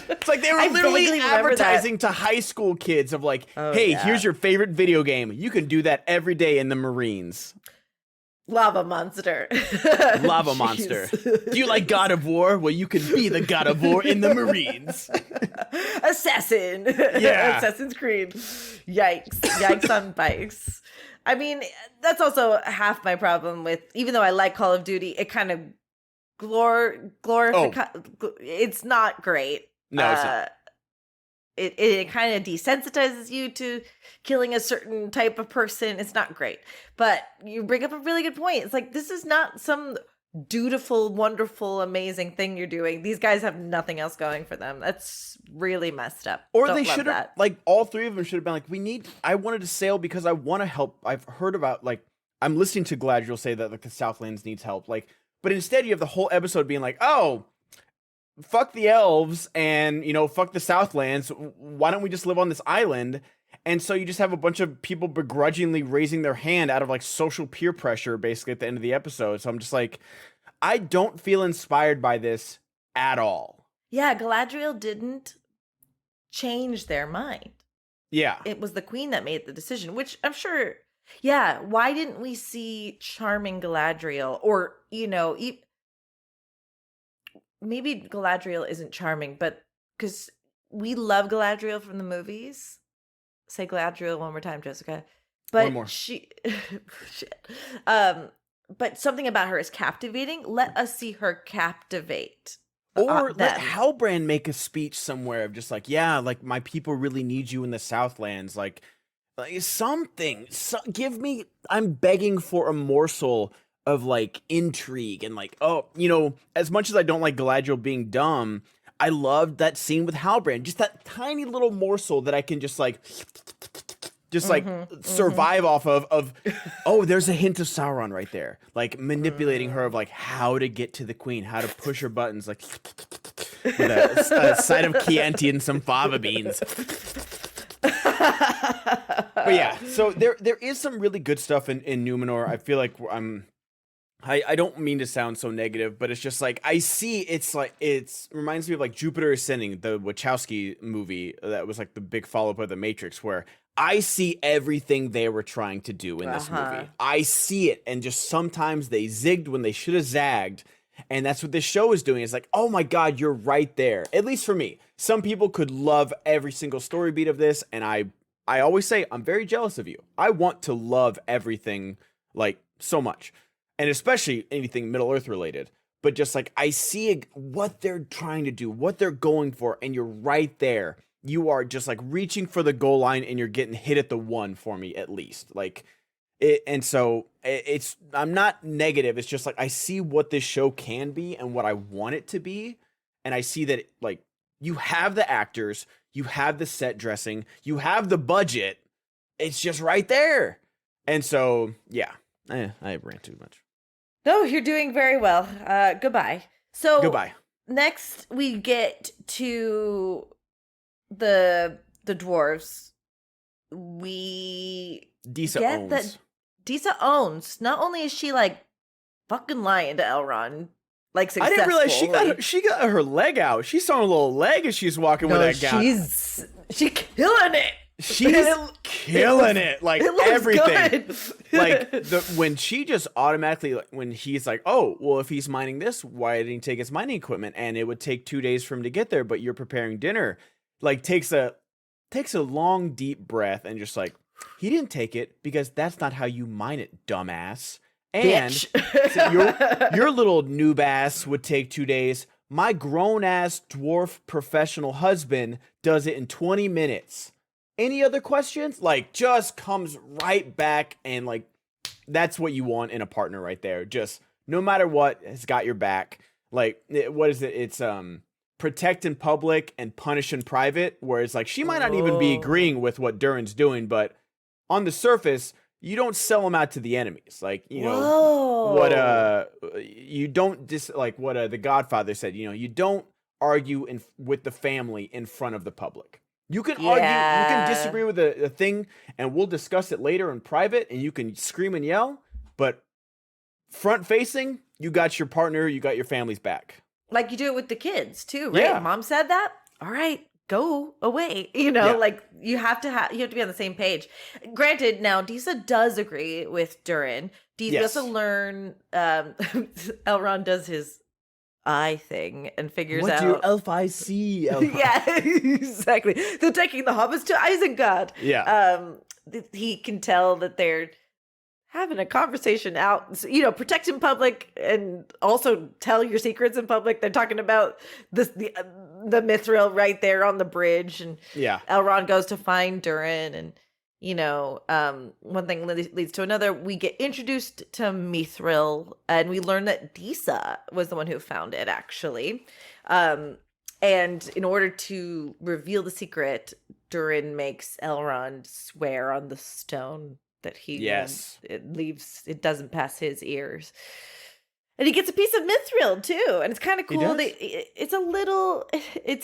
It's like they were literally advertising to high school kids of like, hey, here's your favorite video game. You can do that every day in the Marines. Lava monster. Lava monster. Do you like God of War? Well, you can be the God of War in the Marines. Assassin. Yeah. Assassin's Creed. Yikes. Yikes on bikes. I mean, that's also half my problem with, even though I like Call of Duty, it kind of it's not great. No, it's not. It kind of desensitizes you to killing a certain type of person. It's not great. But you bring up a really good point. It's like, this is not some dutiful, wonderful, amazing thing you're doing. These guys have nothing else going for them. That's really messed up. Or they should have, like, all three of them should have been like, I wanted to sail because I want to help. I've heard about, like, I'm listening to Galadriel say that, like, the Southlands needs help. Like, but instead you have the whole episode being like, oh, fuck the elves and, fuck the Southlands. Why don't we just live on this island? And so you just have a bunch of people begrudgingly raising their hand out of like social peer pressure, basically, at the end of the episode. So I'm just like, I don't feel inspired by this at all. Yeah, Galadriel didn't change their mind. Yeah. It was the queen that made the decision, which I'm sure, yeah, why didn't we see charming Galadriel? Or, maybe Galadriel isn't charming, but because we love Galadriel from the movies. Say Galadriel one more time, Jessica. But one more. Shit. But something about her is captivating. Let us see her captivate. Or let Halbrand make a speech somewhere of just like, yeah, like, my people really need you in the Southlands. Like something. I'm begging for a morsel of like intrigue and like, as much as I don't like Galadriel being dumb, I loved that scene with Halbrand. Just that tiny little morsel that I can just survive off of, there's a hint of Sauron right there. Like manipulating her of like how to get to the queen, how to push her buttons. Like, with a side of Chianti and some fava beans. But yeah, so there is some really good stuff in Numenor. I feel like I don't mean to sound so negative, but it's just like I see it's reminds me of like Jupiter Ascending, the Wachowski movie that was like the big follow-up of The Matrix, where I see everything they were trying to do in this movie. I see it, and just sometimes they zigged when they should have zagged, and that's what this show is doing. It's like, oh my God, you're right there. At least for me. Some people could love every single story beat of this, and I always say I'm very jealous of you. I want to love everything like so much. And especially anything Middle Earth related. But just like I see what they're trying to do, what they're going for, and you're right there. You are just like reaching for the goal line and you're getting hit at the one for me at least. Like it, and so it's I'm not negative. It's just like I see what this show can be and what I want it to be. And I see that like you have the actors, you have the set dressing, you have the budget. It's just right there. And so yeah, I rant too much. No, you're doing very well. Goodbye. So goodbye. Next, we get to the dwarves. We Disa get owns. that Disa owns. Not only is she like fucking lying to Elrond, like successfully. I didn't realize she got her leg out. She's throwing a little leg as she's walking with that guy. She's killing it. She's killing it, like everything. Good. Like when she just automatically, when he's like, oh, well, if he's mining this, why didn't he take his mining equipment? And it would take 2 days for him to get there, but you're preparing dinner. Like takes a long deep breath and just like, he didn't take it because that's not how you mine it, dumbass. And so your little noob ass would take 2 days. My grown ass dwarf professional husband does it in 20 minutes. Any other questions? Like, just comes right back, and like, that's what you want in a partner right there. Just no matter what, has got your back. Like, what is it? It's protect in public and punish in private. Whereas like she might not even be agreeing with what Durin's doing, but on the surface, you don't sell them out to the enemies. Like, you know what you don't like what the Godfather said. You know, you don't argue with the family in front of the public. You can argue, you can disagree with a thing, and we'll discuss it later in private, and you can scream and yell, but front facing, you got your partner, you got your family's back. Like you do it with the kids too, right? Yeah. Mom said that. All right, go away. You know, like you have to be on the same page. Granted, now Disa does agree with Durin. We also learn Elrond does his eye thing and figures out what do elf eyes see? Yeah, exactly. They're taking the hobbits to Isengard. Yeah. He can tell that they're having a conversation out, you know, protect in public and also tell your secrets in public. They're talking about the mithril right there on the bridge, and Elrond goes to find Durin, and you know, one thing leads to another. We get introduced to mithril, and we learn that Disa was the one who found it, actually. And in order to reveal the secret, Durin makes Elrond swear on the stone that it doesn't pass his ears. And he gets a piece of mithril too, and it's kind of cool. It's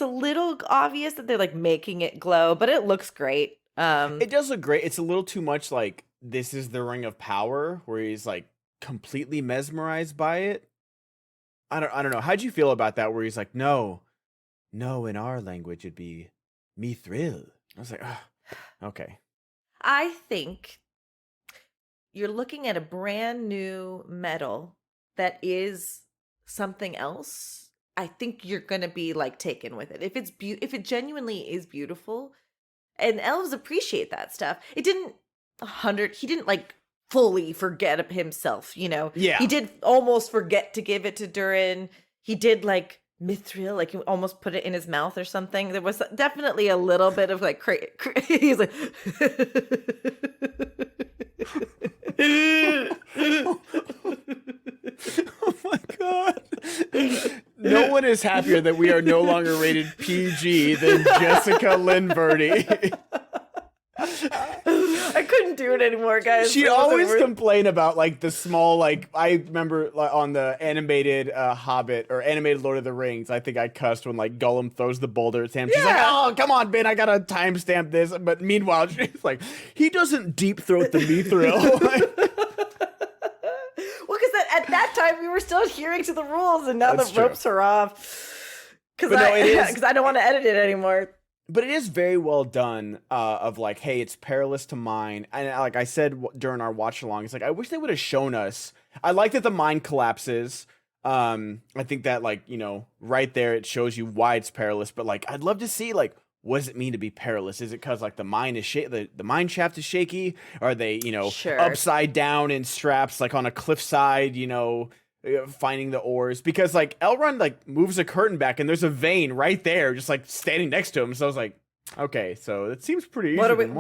a little obvious that they're like making it glow, but it looks great. It does look great. It's a little too much like this is the Ring of Power, where he's like completely mesmerized by it. I don't know. How'd you feel about that? Where he's like, no, in our language it'd be mithril. I was like, okay. I think you're looking at a brand new metal that is something else. I think you're gonna be like taken with it. If it genuinely is beautiful. And elves appreciate that stuff. He didn't like fully forget himself, you know? Yeah. He did almost forget to give it to Durin. He did like mithril, like he almost put it in his mouth or something. There was definitely a little bit of like, he's like, oh my God. No one is happier that we are no longer rated PG than Jessica Lynn Verdi. I couldn't do it anymore, guys. She'd always complain about like the small, like I remember like, on the animated Hobbit or animated Lord of the Rings, I think I cussed when like Gollum throws the boulder at him. She's like, "Oh, come on, Ben, I gotta timestamp this." But meanwhile, she's like, "He doesn't deep throat the mithril." Well, because at that time we were still adhering to the rules, and now That's the ropes are off. Because I don't want to edit it anymore. But it is very well done. Of like, hey, it's perilous to mine, and like I said during our watch along, it's like I wish they would have shown us. I like that the mine collapses. I think that like right there it shows you why it's perilous. But like I'd love to see like what does it mean to be perilous? Is it because like the mine is the mine shaft is shaky? Are they sure. upside down in straps like on a cliffside? Finding the ores, because like Elrond like moves a curtain back and there's a vein right there just like standing next to him. So I was like, okay, so it seems pretty easy to mine.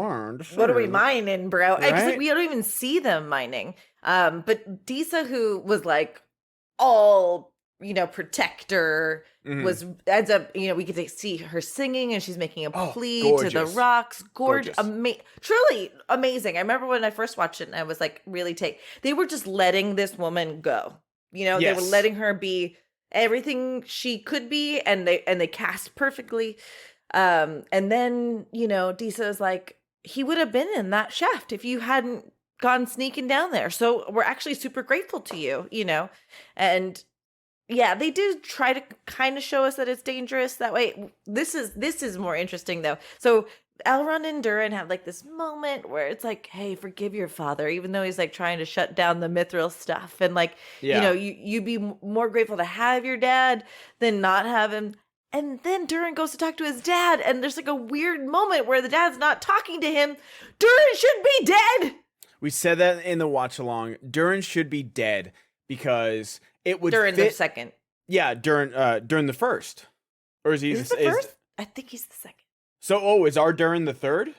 What are we mining, bro? Right? Like, we don't even see them mining. But Disa, who was like all protector, ends up we get to see her singing and she's making a plea to the rocks. Gorgeous. Truly amazing. I remember when I first watched it and I was like, really they were just letting this woman go. Yes. They were letting her be everything she could be, and they cast perfectly. And then, Disa is like, he would have been in that shaft if you hadn't gone sneaking down there. So we're actually super grateful to you, And yeah, they do try to kind of show us that it's dangerous that way. This is more interesting though. So Elrond and Durin have like this moment where it's like, hey, forgive your father, even though he's like trying to shut down the mithril stuff. And like, you'd be more grateful to have your dad than not have him. And then Durin goes to talk to his dad, and there's like a weird moment where the dad's not talking to him. Durin should be dead. We said that in the watch along. Durin should be dead because it would Durin the second. Yeah, Durin the first. Or is he the first? I think he's the second. So, is our Durin the third?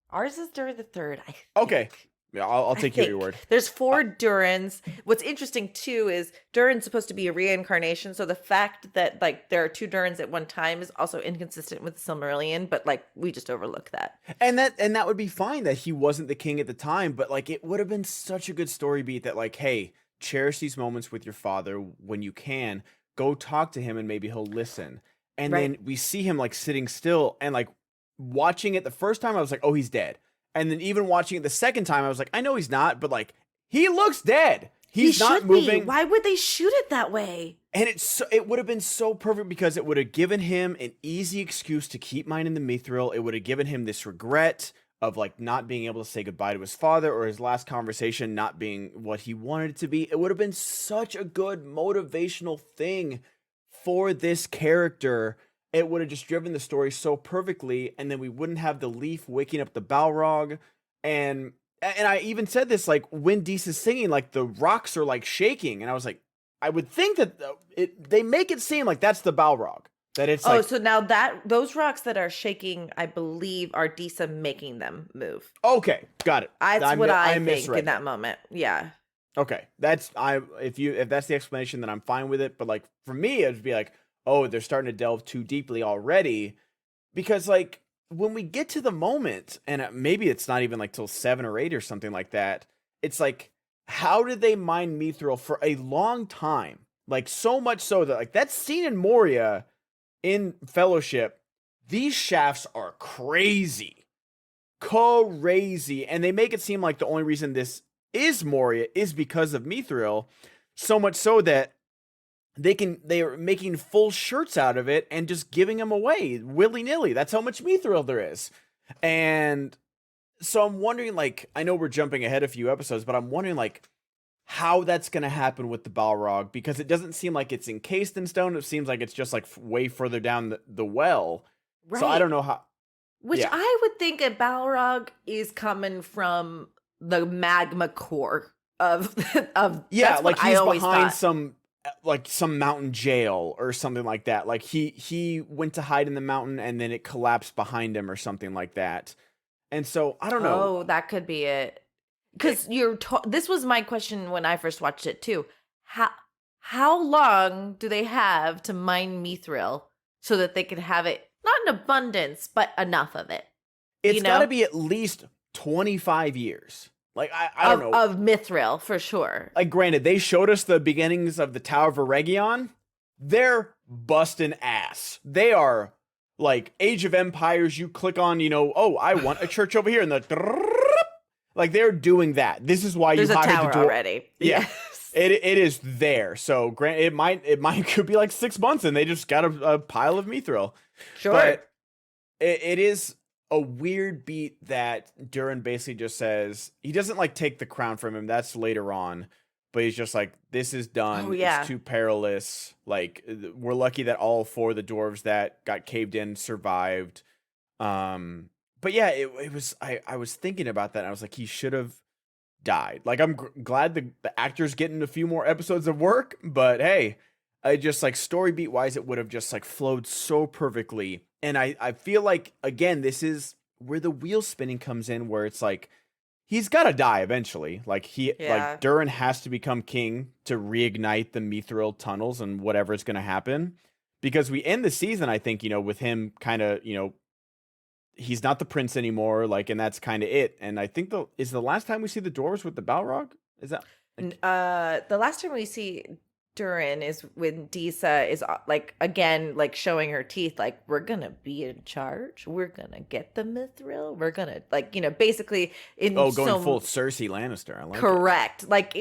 Ours is Durin the third, I think. Okay. Yeah, I'll take your word. There's 4 Durins. What's interesting, too, is Durin's supposed to be a reincarnation, so the fact that, like, there are 2 Durins at one time is also inconsistent with the Silmarillion, but, like, we just overlook that. And that would be fine that he wasn't the king at the time, but, like, it would have been such a good story beat that, like, hey, cherish these moments with your father when you can. Go talk to him and maybe he'll listen. And then we see him like sitting still and like watching it the first time I was like, oh, he's dead. And then even watching it the second time, I was like, I know he's not, but like he looks dead. He's not moving. Why would they shoot it that way? And it would have been so perfect because it would have given him an easy excuse to keep mining the mithril. It would have given him this regret of like not being able to say goodbye to his father, or his last conversation not being what he wanted it to be. It would have been such a good motivational thing for this character. It would have just driven the story so perfectly, and then we wouldn't have the leaf waking up the Balrog. And I even said this, like, when Dees is singing, like, the rocks are, like, shaking, and I was like, I would think that they make it seem like that's the Balrog. That it's so now those rocks that are shaking, I believe, are Disa making them move. Okay, got it. That's what I think in that moment. Yeah. Okay, if that's the explanation, then I'm fine with it. But like for me, it'd be like, oh, they're starting to delve too deeply already, because like when we get to the moment, and maybe it's not even like till 7 or 8 or something like that. It's like, how did they mine mithril for a long time? Like so much so that like that scene in Moria in Fellowship, these shafts are crazy, and they make it seem like the only reason this is Moria is because of mithril, so much so that they are making full shirts out of it and just giving them away willy-nilly. That's how much mithril there is. And so I'm wondering, like, I know we're jumping ahead a few episodes, but I'm wondering like how that's going to happen with the Balrog, because it doesn't seem like it's encased in stone. It seems like it's just like way further down the well. Right. So I don't know how. Which I would think a Balrog is coming from the magma core of yeah, like he's behind some mountain jail or something like that. Like he went to hide in the mountain and then it collapsed behind him or something like that. And so I don't know. Oh, that could be it. Because this was my question when I first watched it too. How long do they have to mine mithril so that they can have it not in abundance but enough of it? It's got to be at least 25 years. Like, I don't know. Of Mithril, for sure. Like, granted, they showed us the beginnings of the Tower of Eregion. They're busting ass. They are like Age of Empires. You click on, oh, I want a church over here. And like, they're doing that. This is why There's you hired a tower the door. already. Yeah. Yes. It is there. So, it could be like 6 months and they just got a pile of Mithril. Sure. But it is a weird beat that Durin basically just says he doesn't like take the crown from him. That's later on, but he's just like, this is done. It's too perilous. Like, we're lucky that all 4 of the dwarves that got caved in survived. But yeah, it was, I was thinking about that. And I was like, he should have died. Like, I'm glad the actor's getting a few more episodes of work, but hey, I just like story beat wise, it would have just like flowed so perfectly. And I feel like, again, this is where the wheel spinning comes in, where it's like, he's got to die eventually. Like, like Durin has to become king to reignite the Mithril tunnels and whatever is going to happen. Because we end the season, I think, with him kind of, he's not the prince anymore. Like, and that's kind of it. And I think is the last time we see the dwarves with the Balrog? Is that? The last time we see Durin is when Disa is like, again, like showing her teeth, like, we're gonna be in charge, we're gonna get the Mithril, we're gonna, like, basically going full Cersei Lannister. I like correct it. Like,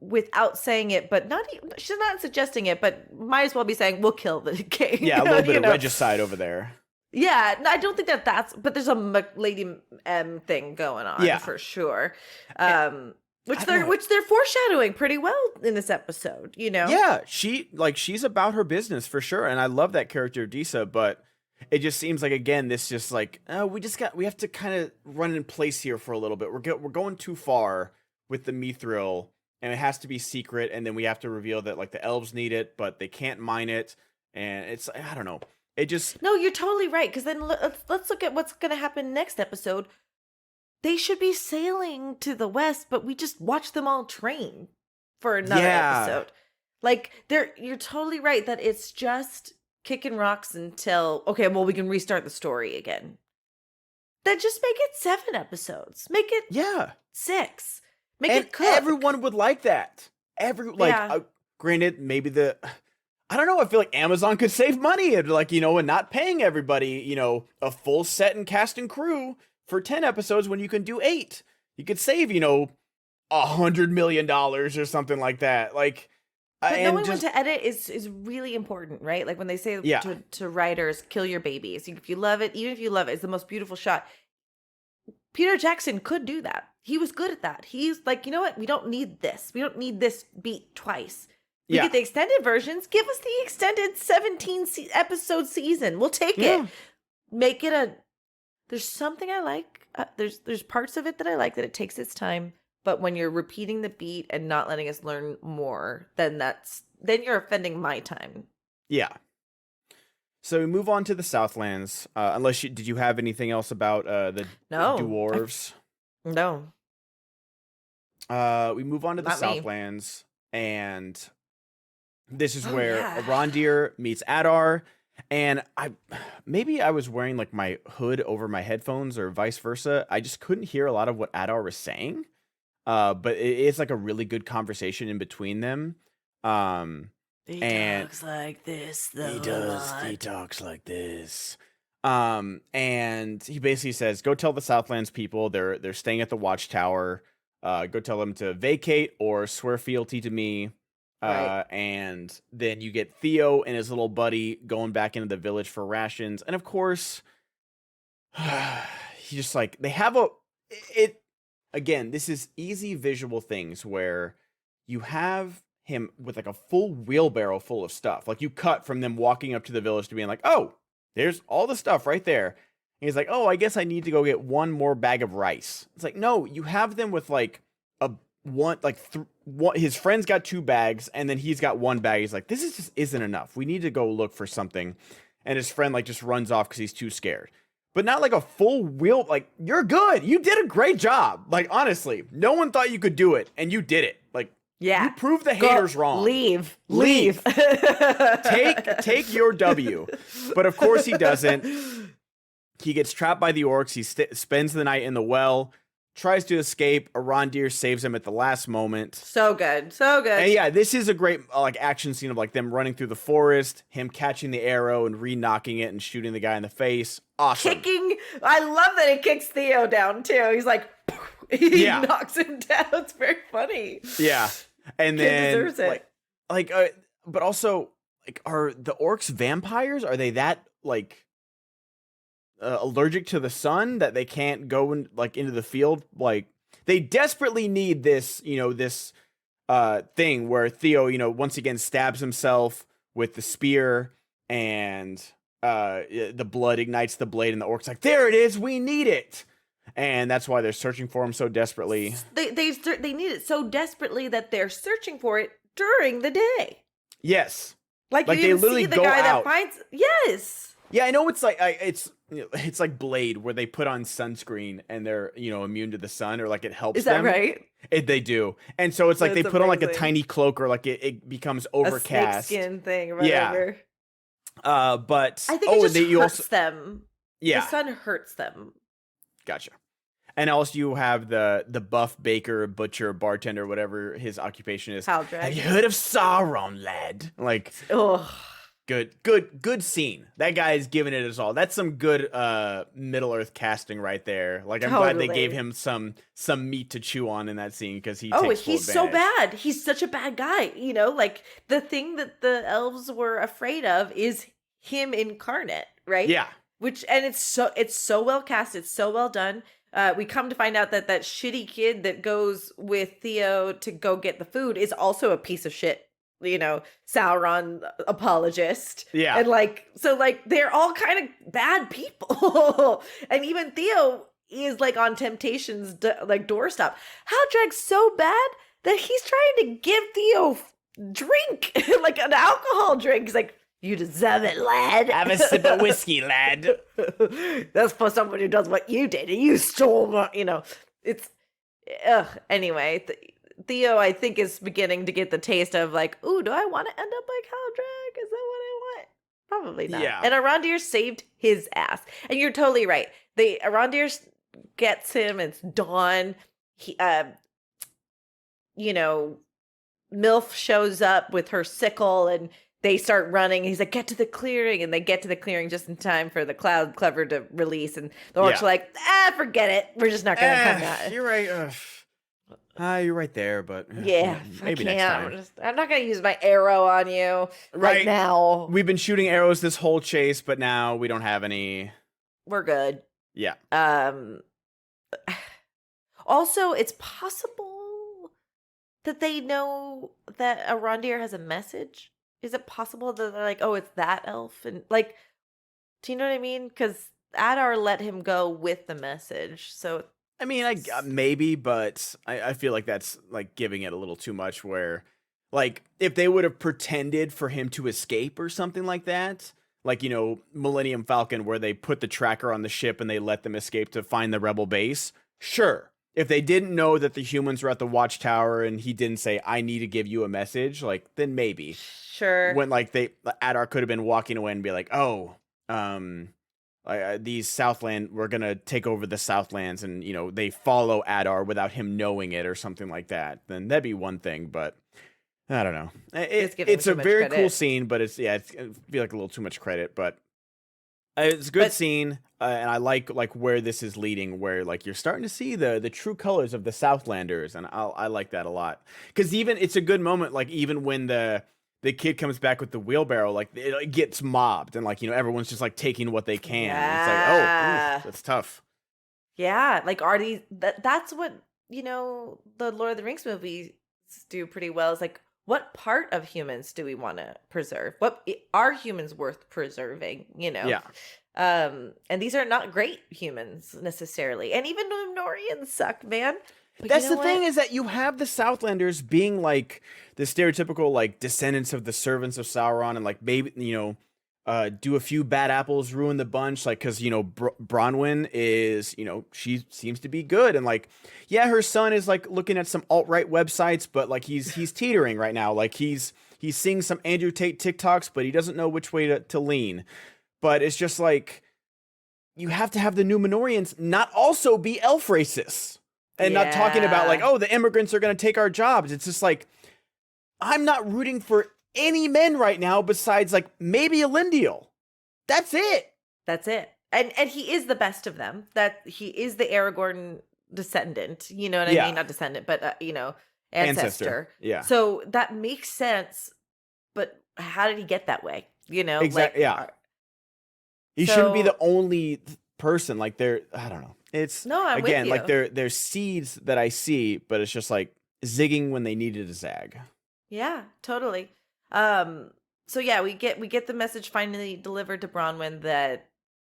without saying it, but she's not suggesting it, but might as well be saying, we'll kill the king. Yeah, a little bit of regicide over there. Yeah, no, I don't think but there's a Lady M thing going on, for sure. Which they're foreshadowing pretty well in this episode, Yeah, she's about her business for sure, and I love that character Disa, but it just seems like, again, this just like, we have to kind of run in place here for a little bit. We're going too far with the Mithril, and it has to be secret, and then we have to reveal that like the elves need it, but they can't mine it, and it's, I don't know. It just No, you're totally right, because then let's look at what's going to happen next episode. They should be sailing to the west, but we just watch them all train for another episode. Like, you're totally right that it's just kicking rocks until, okay, well, we can restart the story again. Then just make it 7 episodes. Make it 6. Make it cook. Everyone would like that. Granted, maybe I don't know. I feel like Amazon could save money and and not paying everybody, a full set and cast and crew for 10 episodes when you can do 8. You could save, $100 million or something like that. Like, but knowing when to edit is really important, right? Like when they say to writers, kill your babies. If you love it, even if you love it, it's the most beautiful shot. Peter Jackson could do that. He was good at that. He's like, you know what? We don't need this. We don't need this beat twice. We get the extended versions. Give us the extended 17 episode season. We'll take it. Make it there's something I like. There's parts of it that I like, that it takes its time. But when you're repeating the beat and not letting us learn more, then you're offending my time. Yeah. So we move on to the Southlands. Did you have anything else about the dwarves? No. We move on to the Southlands, and this is where Arondir meets Adar. And I was wearing like my hood over my headphones or vice versa. I just couldn't hear a lot of what Adar was saying. But it's like a really good conversation in between them. He talks like this, though. He talks like this. And he basically says, go tell the Southlands people they're staying at the Watchtower. Go tell them to vacate or swear fealty to me. Right. And then you get Theo and his little buddy going back into the village for rations. And of course, he just like, they have again, this is easy visual things where you have him with like a full wheelbarrow full of stuff. Like, you cut from them walking up to the village to being like, oh, there's all the stuff right there. And he's like, oh, I guess I need to go get one more bag of rice. It's like, no, you have them with like his friend's got 2 bags, and then he's got 1 bag. He's like, this just isn't enough. We need to go look for something. And his friend like just runs off because he's too scared. But not like a full wheel. Like, you're good. You did a great job. Like, honestly, no one thought you could do it, and you did it. Like, you proved the haters wrong. Leave. Take your W. But of course he doesn't. he gets trapped by the orcs. He spends the night in the well, tries to escape. Arondir saves him at the last moment. So good. So good. And yeah, this is a great like action scene of like them running through the forest, him catching the arrow and re-knocking it and shooting the guy in the face. Awesome. Kicking. I love that he kicks Theo down too. He's like, he knocks him down. It's very funny. Yeah. And Kid then deserves it. but also like, are the orcs vampires? Are they that like allergic to the sun that they can't go into the field? Like they desperately need this, this thing where Theo, once again stabs himself with the spear and the blood ignites the blade and the orcs like, there it is, we need it. And that's why they're searching for him so desperately. They need it so desperately that they're searching for it during the day. Yes. Like you they literally see the go guy out. that finds. Yes. Yeah, I know it's like it's like Blade where they put on sunscreen and they're immune to the sun, or like it helps them. Is that right? They do, and so it's like they put on like a tiny cloak, or like it becomes overcast. A snakeskin thing, or whatever. Yeah. But I think it just hurts them. Yeah, the sun hurts them. Gotcha. And also you have the buff baker, butcher, bartender, whatever his occupation is. Have you heard of Sauron, lad? Like, good scene. That guy is giving it his all. That's some good Middle Earth casting right there. Like, I'm glad they gave him some meat to chew on in that scene, because he's so bad. He's such a bad guy. Like the thing that the elves were afraid of is him incarnate, right? Yeah. It's so well cast. It's so well done. We come to find out that shitty kid that goes with Theo to go get the food is also a piece of shit, Sauron apologist. Yeah. And they're all kind of bad people. And even Theo is on Temptation's doorstop. Haldrag's so bad that he's trying to give Theo drink, like an alcohol drink. He's like, you deserve it, lad. Have a sip of whiskey, lad. That's for someone who does what you did. And you stole, it's... Anyway, Theo, I think, is beginning to get the taste of ooh, do I want to end up like Haldrag? Is that what I want? Probably not. Yeah. And Arondir saved his ass. And you're totally right. Arondir gets him. It's dawn. He, MILF shows up with her sickle and they start running. He's like, get to the clearing. And they get to the clearing just in time for the cloud clever to release. And the orcs are like, forget it. We're just not going to come out. You're right. You're right there, but maybe next time. I'm not going to use my arrow on you right now. We've been shooting arrows this whole chase, but now we don't have any. We're good. Yeah. Also, it's possible that they know that Arondir has a message. Is it possible that they're like, oh, it's that elf? And do you know what I mean? Because Adar let him go with the message. So, I mean, maybe, but I feel like that's giving it a little too much, where if they would have pretended for him to escape or something like that, Millennium Falcon, where they put the tracker on the ship and they let them escape to find the rebel base. Sure. If they didn't know that the humans were at the watchtower and he didn't say, I need to give you a message, then maybe. Sure. When Adar could have been walking away and be like, oh, these Southland, we're going to take over the Southlands, and, they follow Adar without him knowing it or something like that. Then that'd be one thing, but I don't know. It's a very cool scene, but it's I feel like a little too much credit, but it's a good scene. And I like where this is leading, where you're starting to see the true colors of the Southlanders, and I like that a lot. Because it's a good moment, even when the kid comes back with the wheelbarrow, it gets mobbed, and everyone's just taking what they can. Yeah. It's that's tough. Yeah, are these that's what the Lord of the Rings movies do pretty well. Is what part of humans do we want to preserve? What are humans worth preserving? Yeah. And these are not great humans necessarily. And even Numnorians suck, man. But that's the thing, is that you have the Southlanders being the stereotypical descendants of the servants of Sauron, and maybe do a few bad apples ruin the bunch, because Bronwyn is she seems to be good, and her son is looking at some alt-right websites, but he's teetering right now. He's seeing some Andrew Tate TikToks, but he doesn't know which way to lean. But it's just you have to have the Numenorians not also be elf racists and not talking about like, oh, the immigrants are going to take our jobs. It's just like, I'm not rooting for any men right now besides like maybe Elendil. That's it. That's it. And he is the best of them. That he is the Aragorn descendant. You know what I mean? Not descendant, but ancestor. Yeah. So that makes sense. But how did he get that way? Exactly. He shouldn't be the only person. Like I don't know. It's I'm again with you. like there's seeds that I see, but it's just like zigging when they needed to zag. Yeah, totally. So yeah, we get the message finally delivered to Bronwyn that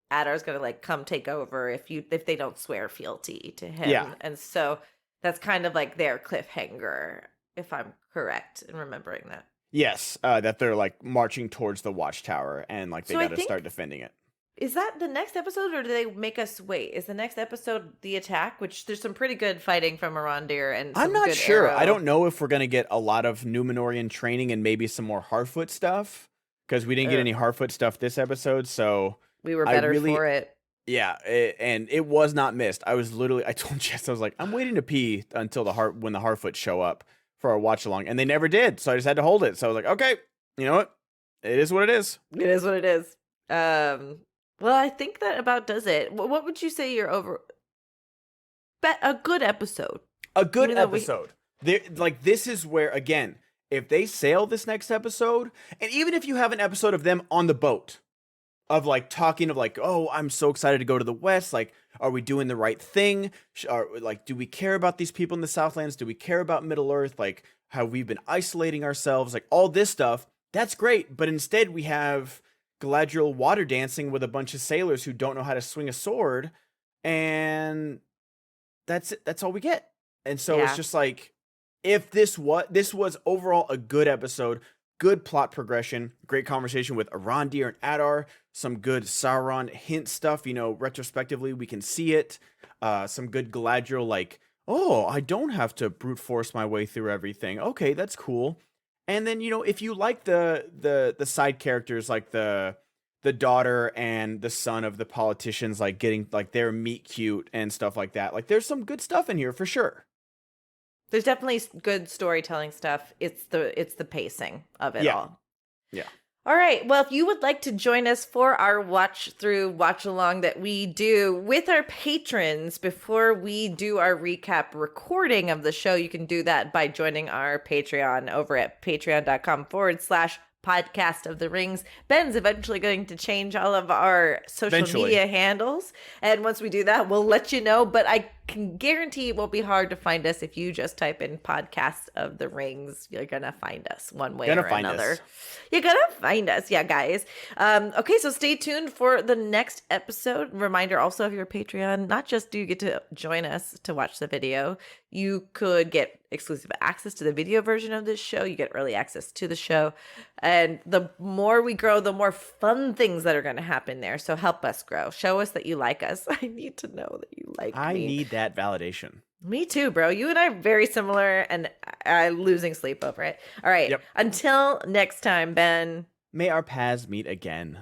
Adar's gonna like come take over if they don't swear fealty to him. Yeah. And so that's kind of like their cliffhanger, if I'm correct in remembering that. Yes, that they're like marching towards the watchtower and like they got to start defending it. Is that the next episode, or do they make us wait? Is the next episode the attack? Which there's some pretty good fighting from Arondir and some I'm not good sure. arrow. I don't know if we're gonna get a lot of Numenorian training and maybe some more Harfoot stuff because we didn't get any Harfoot stuff this episode. So we were better for it. Yeah, and it was not missed. I told Jess, I was like, I'm waiting to pee until when the Harfoot show up for our watch along, and they never did. So I just had to hold it. So I was like, okay, you know what? It is what it is. It is what it is. Well, I think that about does it. What would you say you're over? A good episode. A good episode. This is where, again, if they sail this next episode, and even if you have an episode of them on the boat, of like talking of like, oh, I'm so excited to go to the West. Like, are we doing the right thing? Do we care about these people in the Southlands? Do we care about Middle Earth? Like, how we've been isolating ourselves? Like, all this stuff. That's great. But instead, we have Galadriel water dancing with a bunch of sailors who don't know how to swing a sword, and that's it. That's all we get. And so it's just like, if this was overall a good episode, good plot progression, great conversation with Arondir and Adar, some good Sauron hint stuff, retrospectively we can see it, some good Galadriel like, oh, I don't have to brute force my way through everything. Okay, that's cool. And then, if you like the side characters, like the daughter and the son of the politicians, like getting like their meet cute and stuff like that, like there's some good stuff in here for sure. There's definitely good storytelling stuff. It's the pacing of it all. Yeah. All right. Well, if you would like to join us for our watch along that we do with our patrons before we do our recap recording of the show, you can do that by joining our Patreon over at patreon.com/podcast of the rings. Ben's eventually going to change all of our social media handles. And once we do that, we'll let you know. But I can guarantee it won't be hard to find us. If you just type in podcast of the rings, you're going to find us one way or another. You're going to find us. Yeah, guys. Okay, so stay tuned for the next episode. Reminder also, if you're a Patreon, not just do you get to join us to watch the video, you could get exclusive access to the video version of this show. You get early access to the show. And the more we grow, the more fun things that are going to happen there. So help us grow. Show us that you like us. I need to know that you like me. I need that validation. Me too, bro. You and I are very similar, and I'm losing sleep over it. All right. Yep. Until next time, Ben. May our paths meet again.